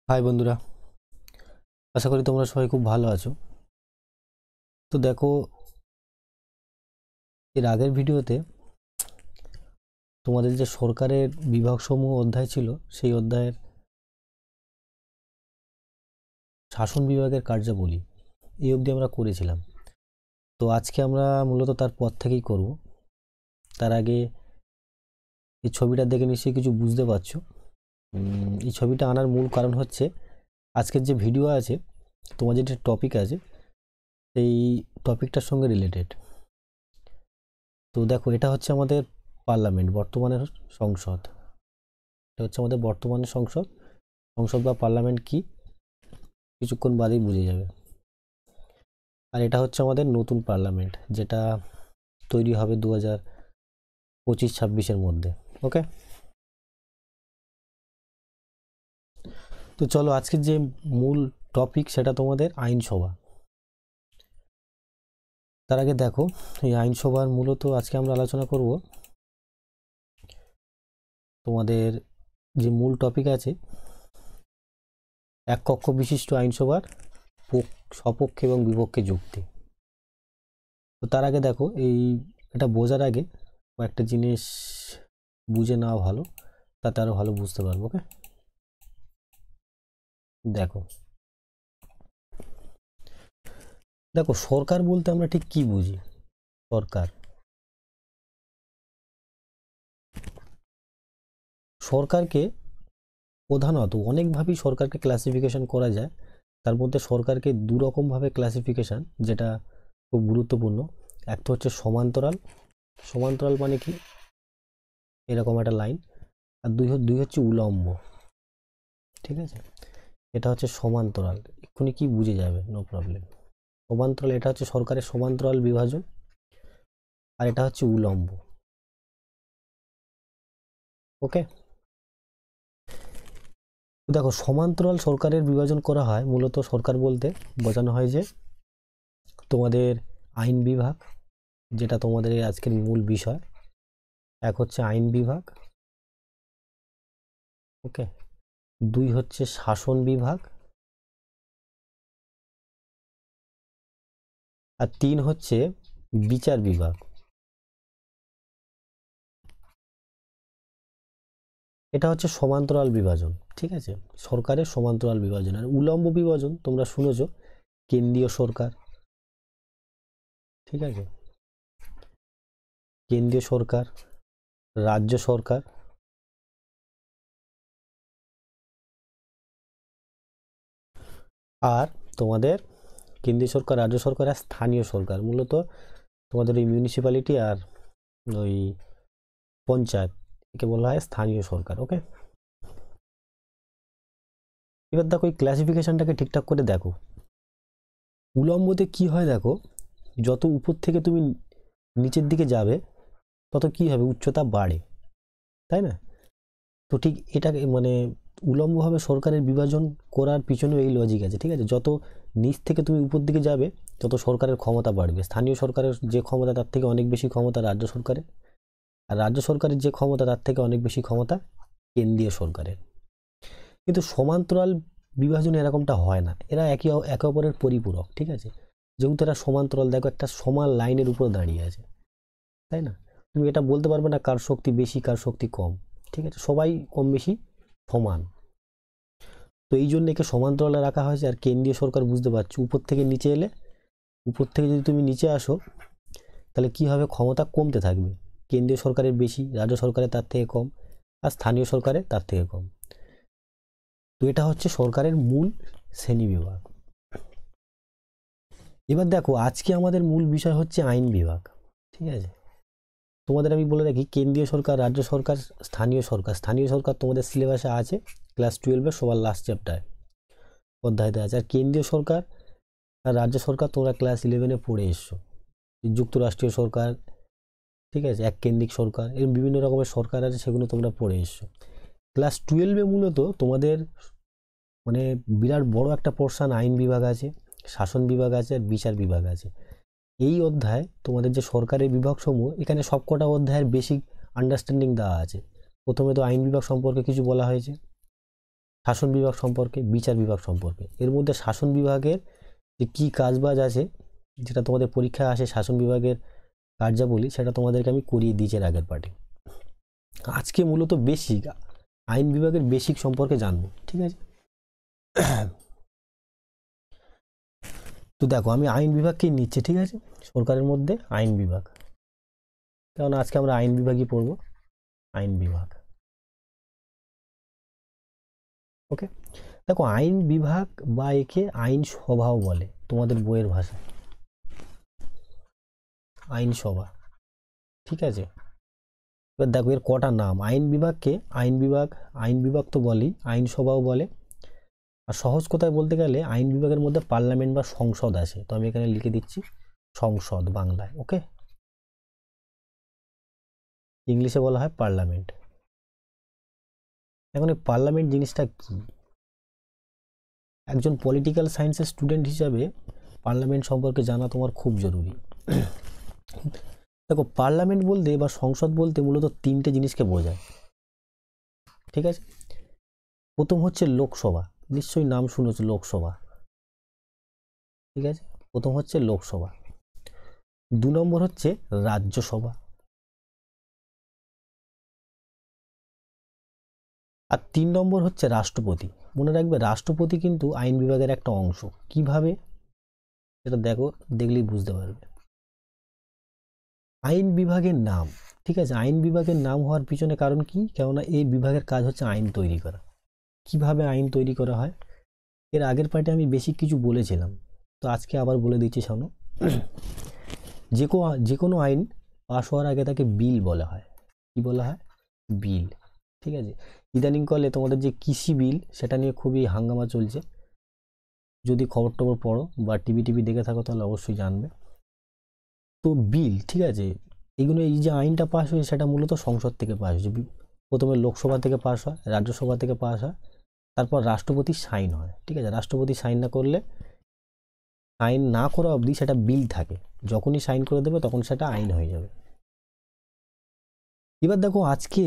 High বন্ধুরা, আশা করি তোমরা সবাই খুব ভালো আছো। তো দেখো, এর আগের ভিডিওতে তোমাদের যে সরকারের বিভাগসমূহ অধ্যায় ছিল, সেই অধ্যায়ের শাসন বিভাগের কার্যাবলী এই অবধি আমরা করেছিলাম। তো আজকে আমরা মূলত তার পর থেকেই করব। তার আগে এই ছবিটা দেখে নিশ্চয়ই কিছু বুঝতে পারছো। এই ছবিটা আনার মূল কারণ হচ্ছে আজকের যে ভিডিও আছে, তোমার যেটা টপিক আছে, সেই টপিকটার সঙ্গে রিলেটেড। তো দেখো, এটা হচ্ছে আমাদের পার্লামেন্ট, বর্তমানের সংসদ। এটা হচ্ছে আমাদের বর্তমানের সংসদ। সংসদ বা পার্লামেন্ট কি, কিছুক্ষণ বাদেই বুঝে যাবে। আর এটা হচ্ছে আমাদের নতুন পার্লামেন্ট, যেটা তৈরি হবে 2025-26 মধ্যে। ওকে, তো চলো আজকের যে মূল টপিক, সেটা তোমাদের আইনসভা। তার আগে দেখো, এই আইনসভার মূলত আজকে আমরা আলোচনা করব তোমাদের যে মূল টপিক আছে, এক কক্ষ বিশিষ্ট আইনসভার সপক্ষে এবং বিপক্ষে যুক্তি। তো তার আগে দেখো, এটা বোঝার আগে কয়েকটা জিনিস বুঝে নেওয়া ভালো, তাতে আরো ভালো বুঝতে পারবো। ওকে, দেখো দেখো সরকার বলতে আমরা ঠিক কি বুঝি? সরকার সরকারকে প্রধানত অনেকভাবেই সরকারকে ক্লাসিফিকেশন করা যায়। তার মধ্যে সরকারকে দু রকমভাবে ক্লাসিফিকেশন, যেটা খুব গুরুত্বপূর্ণ। এক তো হচ্ছে সমান্তরাল। সমান্তরাল মানে কি, এরকম একটা লাইন। আর দুই দুই হচ্ছে উলম্ব। ঠিক আছে, এটা হচ্ছে সমান্তরাল। এক্ষুনি কি বুঝে যাবে, নো প্রবলেম। সমান্তরাল, এটা হচ্ছে সরকারের সমান্তরাল বিভাজন। আর এটা হচ্ছে উলম্ব। ওকে, দেখো সমান্তরাল সরকারের বিভাজন করা হয়, মূলত সরকার বলতে বোঝানো হয় যে তোমাদের আইন বিভাগ, যেটা তোমাদের আজকের মূল বিষয়। এক হচ্ছে আইন বিভাগ, ওকে। দুই হচ্ছে শাসন বিভাগ। আর তিন হচ্ছে বিচার বিভাগ। এটা হচ্ছে সমান্তরাল বিভাজন। ঠিক আছে, সরকারের সমান্তরাল বিভাজন। আর উলম্ব বিভাজন তোমরা শুনেছো, কেন্দ্রীয় সরকার। ঠিক আছে, কেন্দ্রীয় সরকার, রাজ্য সরকার, আর তোমাদের কেন্দ্রীয় সরকার, রাজ্য সরকার আর স্থানীয় সরকার। মূলত তোমাদের ওই মিউনিসিপ্যালিটি আর ওই পঞ্চায়েত, একে বলা হয় স্থানীয় সরকার। ওকে, এবার দেখো এই ক্লাসিফিকেশনটাকে ঠিকঠাক করে দেখো। উলম্বতে কি হয় দেখো, যত উপর থেকে তুমি নিচের দিকে যাবে, তত কি হবে, উচ্চতা বাড়ে, তাই না? তো ঠিক এটাকে মানে উলম্বভাবে সরকারের বিভাজন করার পিছনেও এই লজিক আছে। ঠিক আছে, যত নিচ থেকে তুমি উপর দিকে যাবে, তত সরকারের ক্ষমতা বাড়বে। স্থানীয় সরকারের যে ক্ষমতা, তার থেকে অনেক বেশি ক্ষমতা রাজ্য সরকারের। আর রাজ্য সরকারের যে ক্ষমতা, তার থেকে অনেক বেশি ক্ষমতা কেন্দ্রীয় সরকারের। কিন্তু সমান্তরাল বিভাজনে এরকমটা হয় না, এরা একে অপরের পরিপূরক। ঠিক আছে, যেহেতু এরা সমান্তরাল, দেখো একটা সমান লাইনের উপর দাঁড়িয়ে আছে, তাই না? তুমি এটা বলতে পারবে না কার শক্তি বেশি, কার শক্তি কম। ঠিক আছে, সবাই কম বেশি সমান। তো এই জন্য একে সমান্তরালে রাখা হয়েছে। আর কেন্দ্রীয় সরকার, বুঝতে পারছো, উপর থেকে নিচে এলে, উপর থেকে যদি তুমি নিচে আসো, তাহলে কি হবে, ক্ষমতা কমতে থাকবে। কেন্দ্রীয় সরকারের বেশি, রাজ্য সরকারের তার থেকে কম, আর স্থানীয় সরকারের তার থেকে কম। তো এটা হচ্ছে সরকারের মূল শ্রেণীবিভাগ। এবার দেখো, আজকে আমাদের মূল বিষয় হচ্ছে আইন বিভাগ। ঠিক আছে, তোমাদের আমি বলে রাখি, কেন্দ্রীয় সরকার, রাজ্য সরকার, স্থানীয় সরকার। স্থানীয় সরকার তোমাদের সিলেবাসে আছে, ক্লাস 12-এর সবার লাস্ট চ্যাপ্টার অধ্যায়তে আছে। আর কেন্দ্রীয় সরকার আর রাজ্য সরকার তোমরা ক্লাস 11-এ পড়ে এসছো। যুক্তরাষ্ট্রীয় সরকার, ঠিক আছে, এক কেন্দ্রিক সরকার, এর বিভিন্ন রকমের সরকার আছে, সেগুলো তোমরা পড়ে এসছো। ক্লাস 12-এ মূলত তোমাদের মানে বিরাট বড় একটা পোর্শন আইন বিভাগ আছে, শাসন বিভাগ আছে, আর বিচার বিভাগ আছে। এই অধ্যায় তোমাদের যে সরকারের বিভাগ সমূহ, এখানে সবকটা অধ্যায়ের বেসিক আন্ডারস্ট্যান্ডিং দেওয়া আছে। প্রথমে তো আইন বিভাগ সম্পর্কে কিছু বলা হয়েছে, শাসন বিভাগ সম্পর্কে, বিচার বিভাগ সম্পর্কে। এর মধ্যে শাসন বিভাগের যে কী কাজবাজ আছে, যেটা তোমাদের পরীক্ষায় আসে শাসন বিভাগের কার্যাবলী, সেটা তোমাদেরকে আমি করিয়ে দিয়েছি এর আগের পার্টে। আজকে মূলত বেসিক আইন বিভাগের বেসিক সম্পর্কে জানবো, ঠিক আছে। তো দেখো আমি আইন বিভাগকেই নিচ্ছি, ঠিক আছে, সরকারের মধ্যে আইন বিভাগ, কারণ আজকে আমরা আইন বিভাগই পড়ব, আইন বিভাগ। ওকে, দেখো আইন বিভাগ বা একে আইন সভাও বলে তোমাদের বইয়ের ভাষায়, আইন সভা, ঠিক আছে। এবার দেখো এর কটা নাম, আইন বিভাগকে আইন বিভাগ তো বলি, আইন সভাও বলে। আর সহজ কথায় বলতে গেলে আইন বিভাগের মধ্যে পার্লামেন্ট বা সংসদ আছে, তো আমি এখানে লিখে দিচ্ছি সংসদ বাংলায়। ওকে, ইংলিশে বলা হয় পার্লামেন্ট। এখন এই পার্লামেন্ট জিনিসটা কি, একজন পলিটিক্যাল সায়েন্সের স্টুডেন্ট হিসাবে পার্লামেন্ট সম্পর্কে জানা তোমার খুব জরুরি। দেখো পার্লামেন্ট বলতে বা সংসদ বলতে মূলত তিনটে জিনিসকে বোঝায়, ঠিক আছে। প্রথম হচ্ছে লোকসভা, নিশ্চয়ই নাম শুনেছ লোকসভা, ঠিক আছে, প্রথম হচ্ছে লোকসভা। 2 নম্বর হচ্ছে রাজ্যসভা, আর 3 নম্বর হচ্ছে রাষ্ট্রপতি। মনে রাখবে রাষ্ট্রপতি কিন্তু আইন বিভাগের একটা অংশ। কিভাবে সেটা দেখো, দেখলেই বুঝতে পারবে। আইন বিভাগের নাম, ঠিক আছে, আইন বিভাগের নাম হওয়ার পিছনে কারণ কি, কেননা এই বিভাগের কাজ হচ্ছে আইন তৈরি করা। কিভাবে আইন তৈরি করা হয়, এর আগের পার্টে আমি বেশি কিছু বলেছিলাম, তো আজকে আবার বলে দিচ্ছি শোনো। যে কোনো আইন পাশ হওয়ার আগে তাকে বিল বলা হয়। কি বলা হয়? বিল, ঠিক আছে। ইদানিংকালে তোমাদের যে কৃষি বিল, সেটা নিয়ে খুবই হাঙ্গামা চলছে। যদি খবর টবর পড়ো বা টিভি দেখে থাকো তাহলে অবশ্যই জানবে। তো বিল, ঠিক আছে, এইগুলো এই যে আইনটা পাস হয়েছে সেটা মূলত সংসদ থেকে পাস হয়েছে। প্রথমে লোকসভা থেকে পাস হয়, রাজ্যসভা থেকে পাস হয়, তারপর রাষ্ট্রপতি সাইন হয়, ঠিক আছে। রাষ্ট্রপতি সাইন না করলে, সাইন না করা অবধি সেটা বিল থাকে, যখনই সাইন করে দেবে তখন সেটা আইন হয়ে যাবে। এবার দেখো আজকে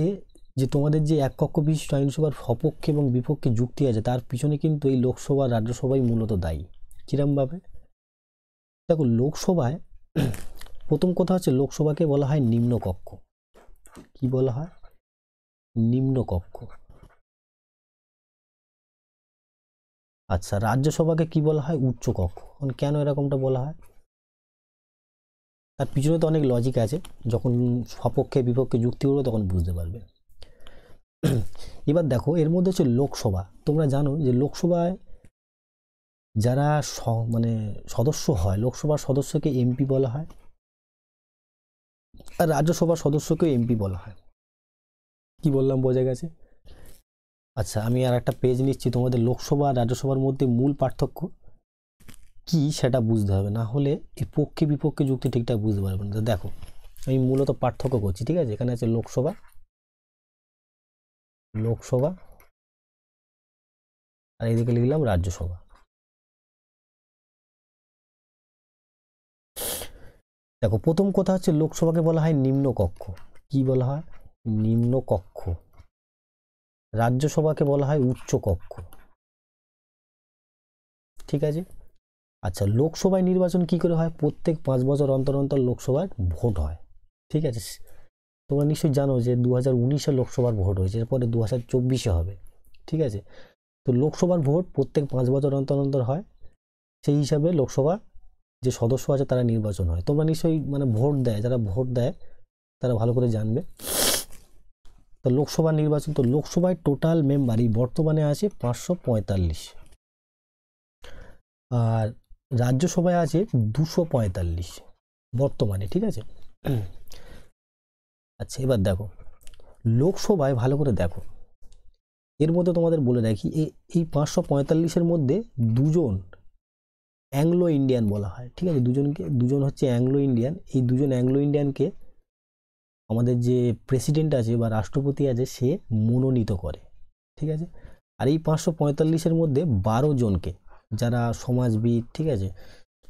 যে তোমাদের যে এক কক্ষ বিশিষ্ট আইনসভার সপক্ষে এবং বিপক্ষে যুক্তি আছে, তার পিছনে কিন্তু এই লোকসভা রাজ্যসভাই মূলত দায়ী। কিরমভাবে? দেখো লোকসভায় প্রথম কথা হচ্ছে লোকসভাকে বলা হয় নিম্নকক্ষ। কি বলা হয়? নিম্নকক্ষ। আচ্ছা, রাজ্যসভাকে কি বলা হয়? উচ্চকক্ষ। কেন এরকমটা বলা হয়? তার পিছনে তো অনেক লজিক আছে, যখন সপক্ষে বিপক্ষে যুক্তি করবে তখন বুঝতে পারবে। এবার দেখো এর মধ্যে হচ্ছে লোকসভা। তোমরা জানো যে লোকসভায় যারা মানে সদস্য হয়, লোকসভার সদস্যকে এমপি বলা হয়, আর রাজ্যসভার সদস্যকে এমপি বলা হয়। কি বললাম, বোঝা গেছে? আচ্ছা, আমি আর একটা পেজ নিচ্ছি, তোমাদের লোকসভা আর রাজ্যসভার মধ্যে মূল পার্থক্য কি সেটা বুঝতে হবে, না হলে এই পক্ষে বিপক্ষে যুক্তি ঠিকঠাক বুঝতে পারবে না। দেখো আমি মূলত পার্থক্য করছি, ঠিক আছে। এখানে আছে লোকসভা, আর এদিকে লিখলাম রাজ্যসভা। দেখো প্রথম কথা হচ্ছে লোকসভাকে বলা হয় নিম্নকক্ষ। কি বলা হয়? নিম্নকক্ষ। রাজ্যসভাকে বলা হয় উচ্চকক্ষ, ঠিক আছে। আচ্ছা, লোকসভায় নির্বাচন কি করে হয়? প্রত্যেক 5 বছর অন্তর অন্তর লোকসভার ভোট হয়, ঠিক আছে। তোমরা নিশ্চয়ই জানো যে 2019-এ লোকসভার ভোট হয়েছে, এরপরে 2024-এ হবে, ঠিক আছে। তো লোকসভার ভোট প্রত্যেক 5 বছর অন্তর অন্তর হয়, সেই হিসাবে লোকসভা যে সদস্য আছে তারা নির্বাচন হয়। তোমরা নিশ্চয়ই মানে ভোট দেয়, যারা ভোট দেয় তারা ভালো করে জানবে। তো লোকসভা নির্বাচন, তো লোকসভায় টোটাল মেম্বারই বর্তমানে আছে 545, আর রাজ্যসভায় আছে 245 বর্তমানে, ঠিক আছে। আচ্ছা এবার দেখো লোকসভায় ভালো করে দেখো, এর মধ্যে তোমাদের বলে রাখি এই 545-এর মধ্যে 2জন অ্যাংলো ইন্ডিয়ান বলা হয়, ঠিক আছে। দুজন হচ্ছে অ্যাংলো ইন্ডিয়ান। এই 2জন অ্যাংলো ইন্ডিয়ানকে আমাদের যে প্রেসিডেন্ট আছে বা রাষ্ট্রপতি আছে সে মনোনীত করে, ঠিক আছে। আর এই 545-এর মধ্যে 12 জনকে, যারা সমাজবিদ, ঠিক আছে,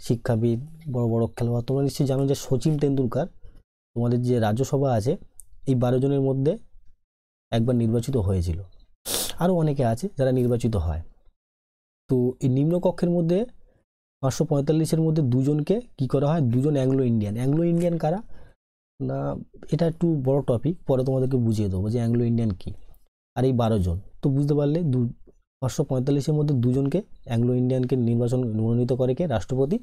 শিক্ষাবিদ, বড় বড় খেলোয়াড়, তোমরা নিশ্চয়ই জানো যে সচিন তেন্ডুলকার তোমাদের যে রাজ্যসভা আছে এই 12 জনের মধ্যে একবার নির্বাচিত হয়েছিল। আরও অনেকে আছে যারা নির্বাচিত হয়। তো এই নিম্নকক্ষের মধ্যে 545-এর মধ্যে দুজনকে কি করা হয়, দুজন অ্যাংলো ইন্ডিয়ান কারা না, এটা একটু বড় টপিক, পরে তোমাদেরকে বুঝিয়ে দেবো যে অ্যাংলো ইন্ডিয়ান কী। আর এই 12 জন তো বুঝতে পারলে 545-এর মধ্যে দুজনকে অ্যাংলো ইন্ডিয়ানকে নির্বাচন মনোনীত করে কে, রাষ্ট্রপতি।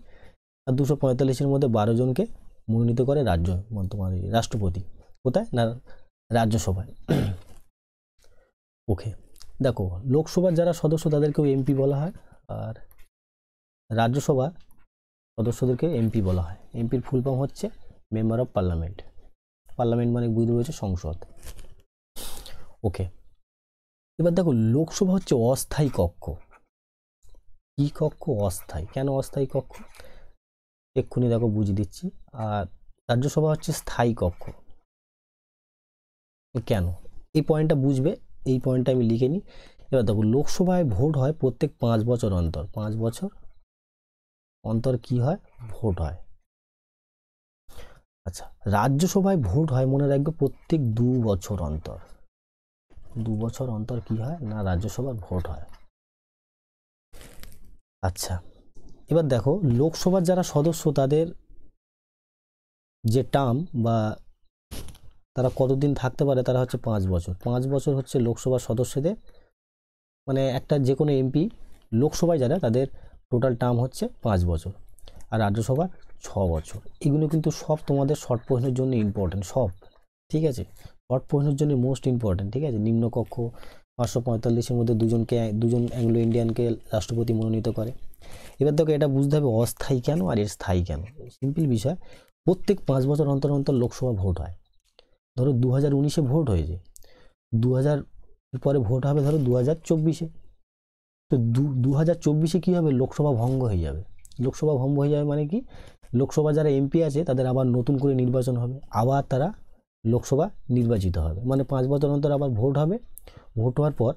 আর 245-এর মধ্যে 12 জনকে মনোনীত করে তোমার রাষ্ট্রপতি। কোথায় না, রাজ্যসভায়। ওকে, দেখো লোকসভার যারা সদস্য তাদেরকেও এমপি বলা হয়, আর রাজ্যসভা সদস্যদেরকে এমপি বলা হয়। এমপির ফুল ফর্ম হচ্ছে মেম্বার অফ পার্লামেন্ট। পার্লামেন্ট মানে বুঝতে পেরেছে সংসদ। ওকে, এবার দেখো লোকসভা হচ্ছে অস্থায়ী কক্ষ। কি কক্ষ? অস্থায়ী। কেন অস্থায়ী কক্ষ এক্ষুনি দেখো বুঝিয়ে দিচ্ছি। আর রাজ্যসভা হচ্ছে স্থায়ী কক্ষ। কেন? এই পয়েন্টটা বুঝবে, এই পয়েন্টটা আমি লিখে নিই। এবার দেখো লোকসভায় ভোট হয় প্রত্যেক 5 বছর অন্তর। 5 বছর অন্তর কি হয়? ভোট হয়। আচ্ছা, রাজ্যসভায় ভোট হয় মনে রাখবে প্রত্যেক 2 বছর অন্তর। 2 বছর অন্তর কি হয় না, রাজ্যসভার ভোট হয়। আচ্ছা, এবার দেখো লোকসভার যারা সদস্য তাদের যে টার্ম বা তারা কতদিন থাকতে পারে, তারা হচ্ছে 5 বছর। 5 বছর হচ্ছে লোকসভার সদস্যদের, মানে একটা যে কোনো এমপি লোকসভায় যারা তাদের টোটাল টার্ম হচ্ছে 5 বছর। আর রাজ্যসভার 6 বছর। এগুলো কিন্তু সব তোমাদের শর্ট প্রশ্নের জন্য ইম্পর্টেন্ট, সব ঠিক আছে, শর্ট প্রশ্নের জন্য মোস্ট ইম্পর্টেন্ট। ঠিক আছে, নিম্নকক্ষ 545-এর মধ্যে দুজন অ্যাংলো ইন্ডিয়ানকে রাষ্ট্রপতি মনোনীত করে। এবার দেখো এটা বুঝতে হবে অস্থায়ী কেন আর এর স্থায়ী কেন। সিম্পল বিষয়, প্রত্যেক 5 বছর অন্তর অন্তর লোকসভা ভোট হয়। ধরো 2019-এ ভোট হয়েছে, 2000 পরে ভোট হবে ধরো 2024-এ। তো 2024-এ কী হবে, লোকসভা ভঙ্গ হয়ে যাবে। লোকসভা ভঙ্গ হয়ে যাবে মানে কি, লোকসভা যারা এমপি আছে তাদের আবার নতুন করে নির্বাচন হবে, আবার তারা লোকসভা নির্বাচিত হবে। মানে 5 বছর অন্তর আবার ভোট হবে। ভোট হওয়ার পর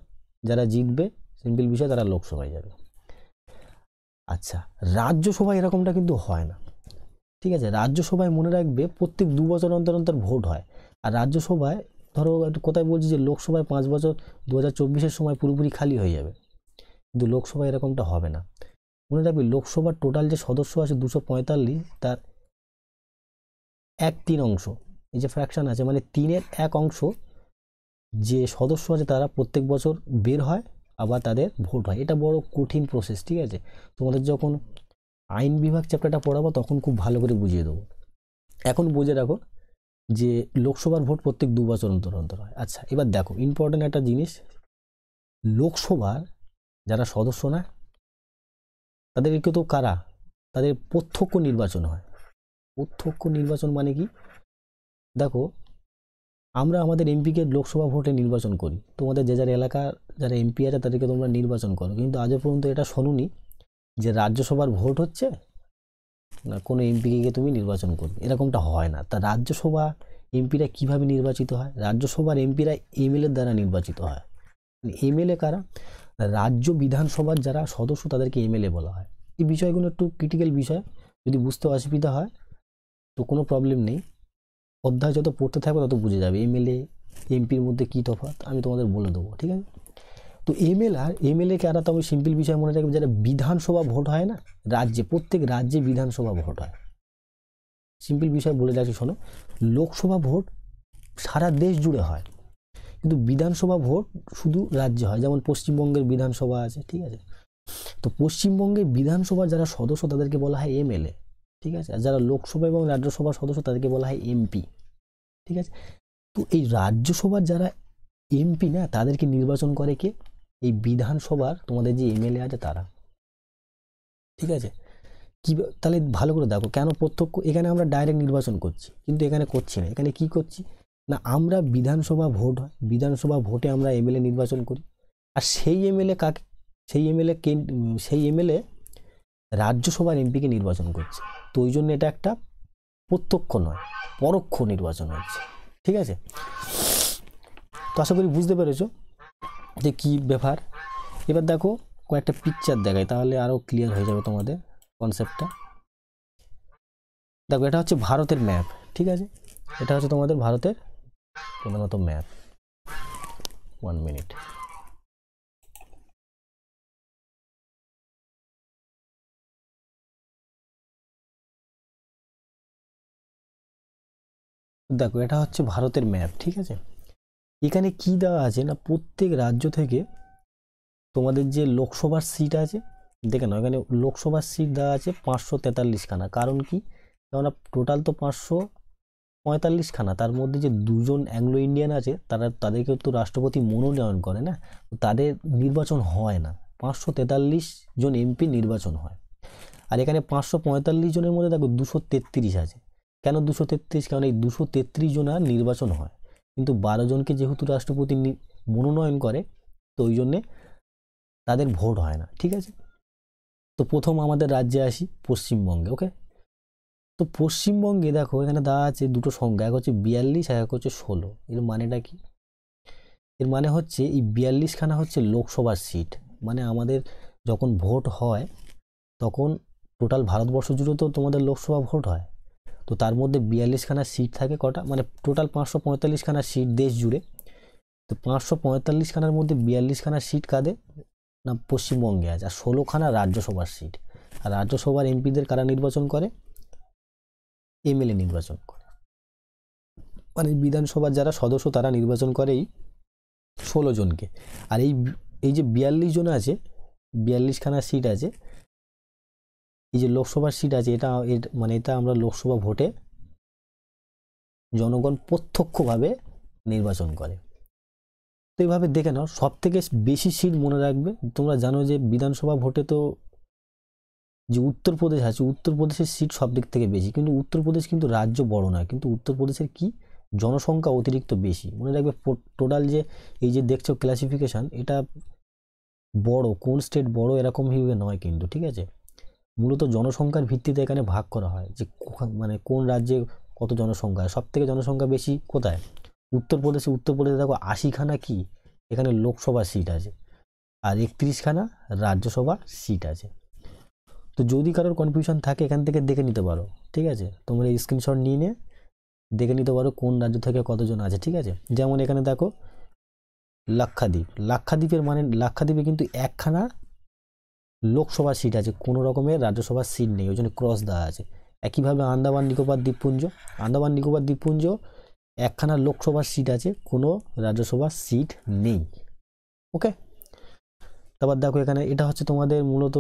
যারা জিতবে, সিম্পল বিষয়, তারা লোকসভায় যাবে। আচ্ছা, রাজ্যসভায় এরকমটা কিন্তু হয় না। ঠিক আছে, রাজ্যসভায় মনে রাখবে প্রত্যেক 2 বছর অন্তর অন্তর ভোট হয়। আর রাজ্যসভায় ধরো একটু কোথায় বলছি যে লোকসভায় 5 বছর 2024-এর সময় পুরোপুরি খালি হয়ে যাবে, কিন্তু লোকসভায় এরকমটা হবে না। মনে রাখবে লোকসভার টোটাল যে সদস্য আছে 245, তার 1/3 অংশ, এই যে ফ্র্যাকশন আছে মানে 3-এর 1 অংশ যে সদস্য আছে তারা প্রত্যেক বছর বের হয়, আবার তাদের ভোট হয়। এটা বড় কঠিন প্রসেস। ঠিক আছে, তোমাদের যখন আইন বিভাগ চ্যাপ্টারটা পড়াবো তখন খুব ভালো করে বুঝিয়ে দেবো। এখন বুঝে রাখো যে লোকসভার ভোট প্রত্যেক 2 বছর অন্তর অন্তর হয়। আচ্ছা, এবার দেখো ইম্পর্টেন্ট একটা জিনিস, লোকসভার যারা সদস্য না তাদেরকে তো কারা, তাদের প্রত্যক্ষ নির্বাচন হয়। প্রত্যক্ষ নির্বাচন মানে কি, দেখো আমরা আমাদের এমপিকে লোকসভা ভোটে নির্বাচন করি, তোমাদের যে যার এলাকার যারা এমপি আছে তাদেরকে তোমরা নির্বাচন করো, কিন্তু আজও পর্যন্ত এটা শোনোনি যে রাজ্যসভার ভোট হচ্ছে না কোনো এমপিকে গিয়ে তুমি নির্বাচন করবে, এরকমটা হয় না। তা রাজ্যসভা এমপিরা কিভাবে নির্বাচিত হয়? রাজ্যসভার এমপিরা এমএলএর দ্বারা নির্বাচিত হয়। এমএলএ কারা? রাজ্য বিধানসভার যারা সদস্য তাদেরকে এমএলএ বলা হয়। এই বিষয়গুলো একটু ক্রিটিক্যাল বিষয়, যদি বুঝতে অসুবিধা হয় তো কোনো প্রবলেম নেই, অধ্যায় যত পড়তে থাকবে তত বুঝে যাবে এমএলএ এমপির মধ্যে কী তফাৎ, আমি তোমাদের বলে দেবো। ঠিক আছে, তো এমএলএ কারা, তো আমি সিম্পল বিষয় মনে রাখবে, যারা বিধানসভা ভোট হয় না রাজ্যে, প্রত্যেক রাজ্যে বিধানসভা ভোট হয়। সিম্পল বিষয় বলে যাচ্ছি শোনো, লোকসভা ভোট সারা দেশ জুড়ে হয়, কিন্তু বিধানসভা ভোট শুধু রাজ্যে হয়। যেমন পশ্চিমবঙ্গের বিধানসভা আছে, ঠিক আছে, তো পশ্চিমবঙ্গের বিধানসভার যারা সদস্য তাদেরকে বলা হয় এমএলএ। ঠিক আছে, আর যারা লোকসভা এবং রাজ্যসভার সদস্য তাদেরকে বলা হয় এমপি। ঠিক আছে, তো এই রাজ্যসভার যারা এমপি না তাদেরকে নির্বাচন করে কে, এই বিধানসভার তোমাদের যে এমএলএ আছে তারা। ঠিক আছে, কি তাহলে ভালো করে দেখো কেন প্রত্যক্ষ, এখানে আমরা ডাইরেক্ট নির্বাচন করছি কিন্তু এখানে করছি না। এখানে কি করছি না, আমরা বিধানসভা ভোট হয়, বিধানসভা ভোটে আমরা এমএলএ নির্বাচন করি, আর সেই এমএলএ কাকে, সেই এমএলএ রাজ্যসভার এমপিকে নির্বাচন করছে। তো ওই জন্য এটা একটা প্রত্যক্ষ নয়, পরোক্ষ নির্বাচন হচ্ছে। ঠিক আছে, তো আশা করি বুঝতে পেরেছো যে কী ব্যাপার। এবার দেখো কয়েকটা পিকচার দেখায়, তাহলে আরও ক্লিয়ার হয়ে যাবে তোমাদের কনসেপ্টটা। দেখো এটা হচ্ছে ভারতের ম্যাপ। ঠিক আছে, এটা হচ্ছে তোমাদের ভারতের প্রধানত ম্যাপ। 1 মিনিট। দেখো এটা হচ্ছে ভারতের ম্যাপ, ঠিক আছে। এখানে কি দেওয়া আছে না, প্রত্যেক রাজ্য থেকে তোমাদের যে লোকসভার সিট আছে, দেখে নাও এখানে লোকসভার সিট দেওয়া আছে 543খানা। কারণ কি, কেননা টোটাল তো 545খানা, তার মধ্যে যে দুজন অ্যাংলো ইন্ডিয়ান আছে তাদেরকে তো রাষ্ট্রপতি মনোনয়ন করে না, তাদের নির্বাচন হয় না। 543 জন এমপি নির্বাচন হয়। আর এখানে 545 জনের মধ্যে দেখো 233 আছে। কেন 233? কারণ এই 233 জন আর নির্বাচন হয়, কিন্তু 12 জনকে যেহেতু রাষ্ট্রপতি মনোনয়ন করে, তো ওই জন্যে তাদের ভোট হয় না, ঠিক আছে। তো প্রথম আমাদের রাজ্যে আসি, পশ্চিমবঙ্গে। ওকে, তো পশ্চিমবঙ্গে দেখো এখানে দেওয়া আছে দুটো সংখ্যা, এক হচ্ছে 42 আর এক হচ্ছে 16। এর মানেটা কি? এর মানে হচ্ছে এই 42খানা হচ্ছে লোকসভার সিট। মানে আমাদের যখন ভোট হয় তখন টোটাল ভারতবর্ষ জুড়ে তো তোমাদের লোকসভা ভোট হয়, তো তার মধ্যে 42খানা সিট থাকে। কটা? মানে টোটাল 545খানা সিট দেশ জুড়ে। তো 545খানার মধ্যে 42খানা সিট কাদের না, পশ্চিমবঙ্গে আছে। আর 16খানা রাজ্যসভার সিট। আর রাজ্যসভার এমপিদের কারা নির্বাচন করে? এমএলএ নির্বাচন করে। মানে বিধানসভার যারা সদস্য তারা নির্বাচন করে এই 16 জনকে। আর এই যে 42 জন আছে, 42খানা সিট আছে, এই যে লোকসভার সিট আছে, এটা মানে এটা আমরা লোকসভা ভোটে জনগণ প্রত্যক্ষভাবে নির্বাচন করে। তো এইভাবে দেখে নাও, সব থেকে বেশি সিট মনে রাখবে। তোমরা জানো যে বিধানসভা ভোটে তো যে উত্তরপ্রদেশ আছে, উত্তরপ্রদেশের সিট সব দিক থেকে বেশি, কিন্তু উত্তরপ্রদেশ কিন্তু রাজ্য বড় নয়, কিন্তু উত্তরপ্রদেশের কি জনসংখ্যা অতিরিক্ত বেশি। মনে রাখবে টোটাল যে এই যে দেখছো ক্লাসিফিকেশন, এটা বড় কোন স্টেট বড় এরকম ভাবে নয় কিন্তু, ঠিক আছে। মূলত জনসংখ্যার ভিত্তিতে এখানে ভাগ করা হয় যে মানে কোন রাজ্যে কত জনসংখ্যা। সব থেকে জনসংখ্যা বেশি কোথায়? উত্তরপ্রদেশে। উত্তরপ্রদেশে দেখো 80খানা কি এখানে লোকসভা সিট আছে, আর 31খানা রাজ্যসভা সিট আছে। তো যদি কারোর কনফিউশন থাকে এখান থেকে দেখে নিতে পারো, ঠিক আছে। তোমরা এই স্ক্রিনশট নিয়ে দেখে নিতে পারো কোন রাজ্য থেকে কতজন আছে, ঠিক আছে। যেমন এখানে দেখো লাক্ষাদ্বীপ। লাক্ষাদ্বীপের মানে লাক্ষাদ্বীপে কিন্তু একখানা লোকসভা সিট আছে, কোনো রকমের রাজ্যসভার সিট নেই, ওই জন্য ক্রস দেওয়া আছে। একইভাবে আন্দামান নিকোবর দ্বীপপুঞ্জ, আন্দামান নিকোবর দ্বীপপুঞ্জ একখানা লোকসভার সিট আছে, কোনো রাজ্যসভার সিট নেই। ওকে, তারপর দেখো এখানে এটা হচ্ছে তোমাদের মূলত,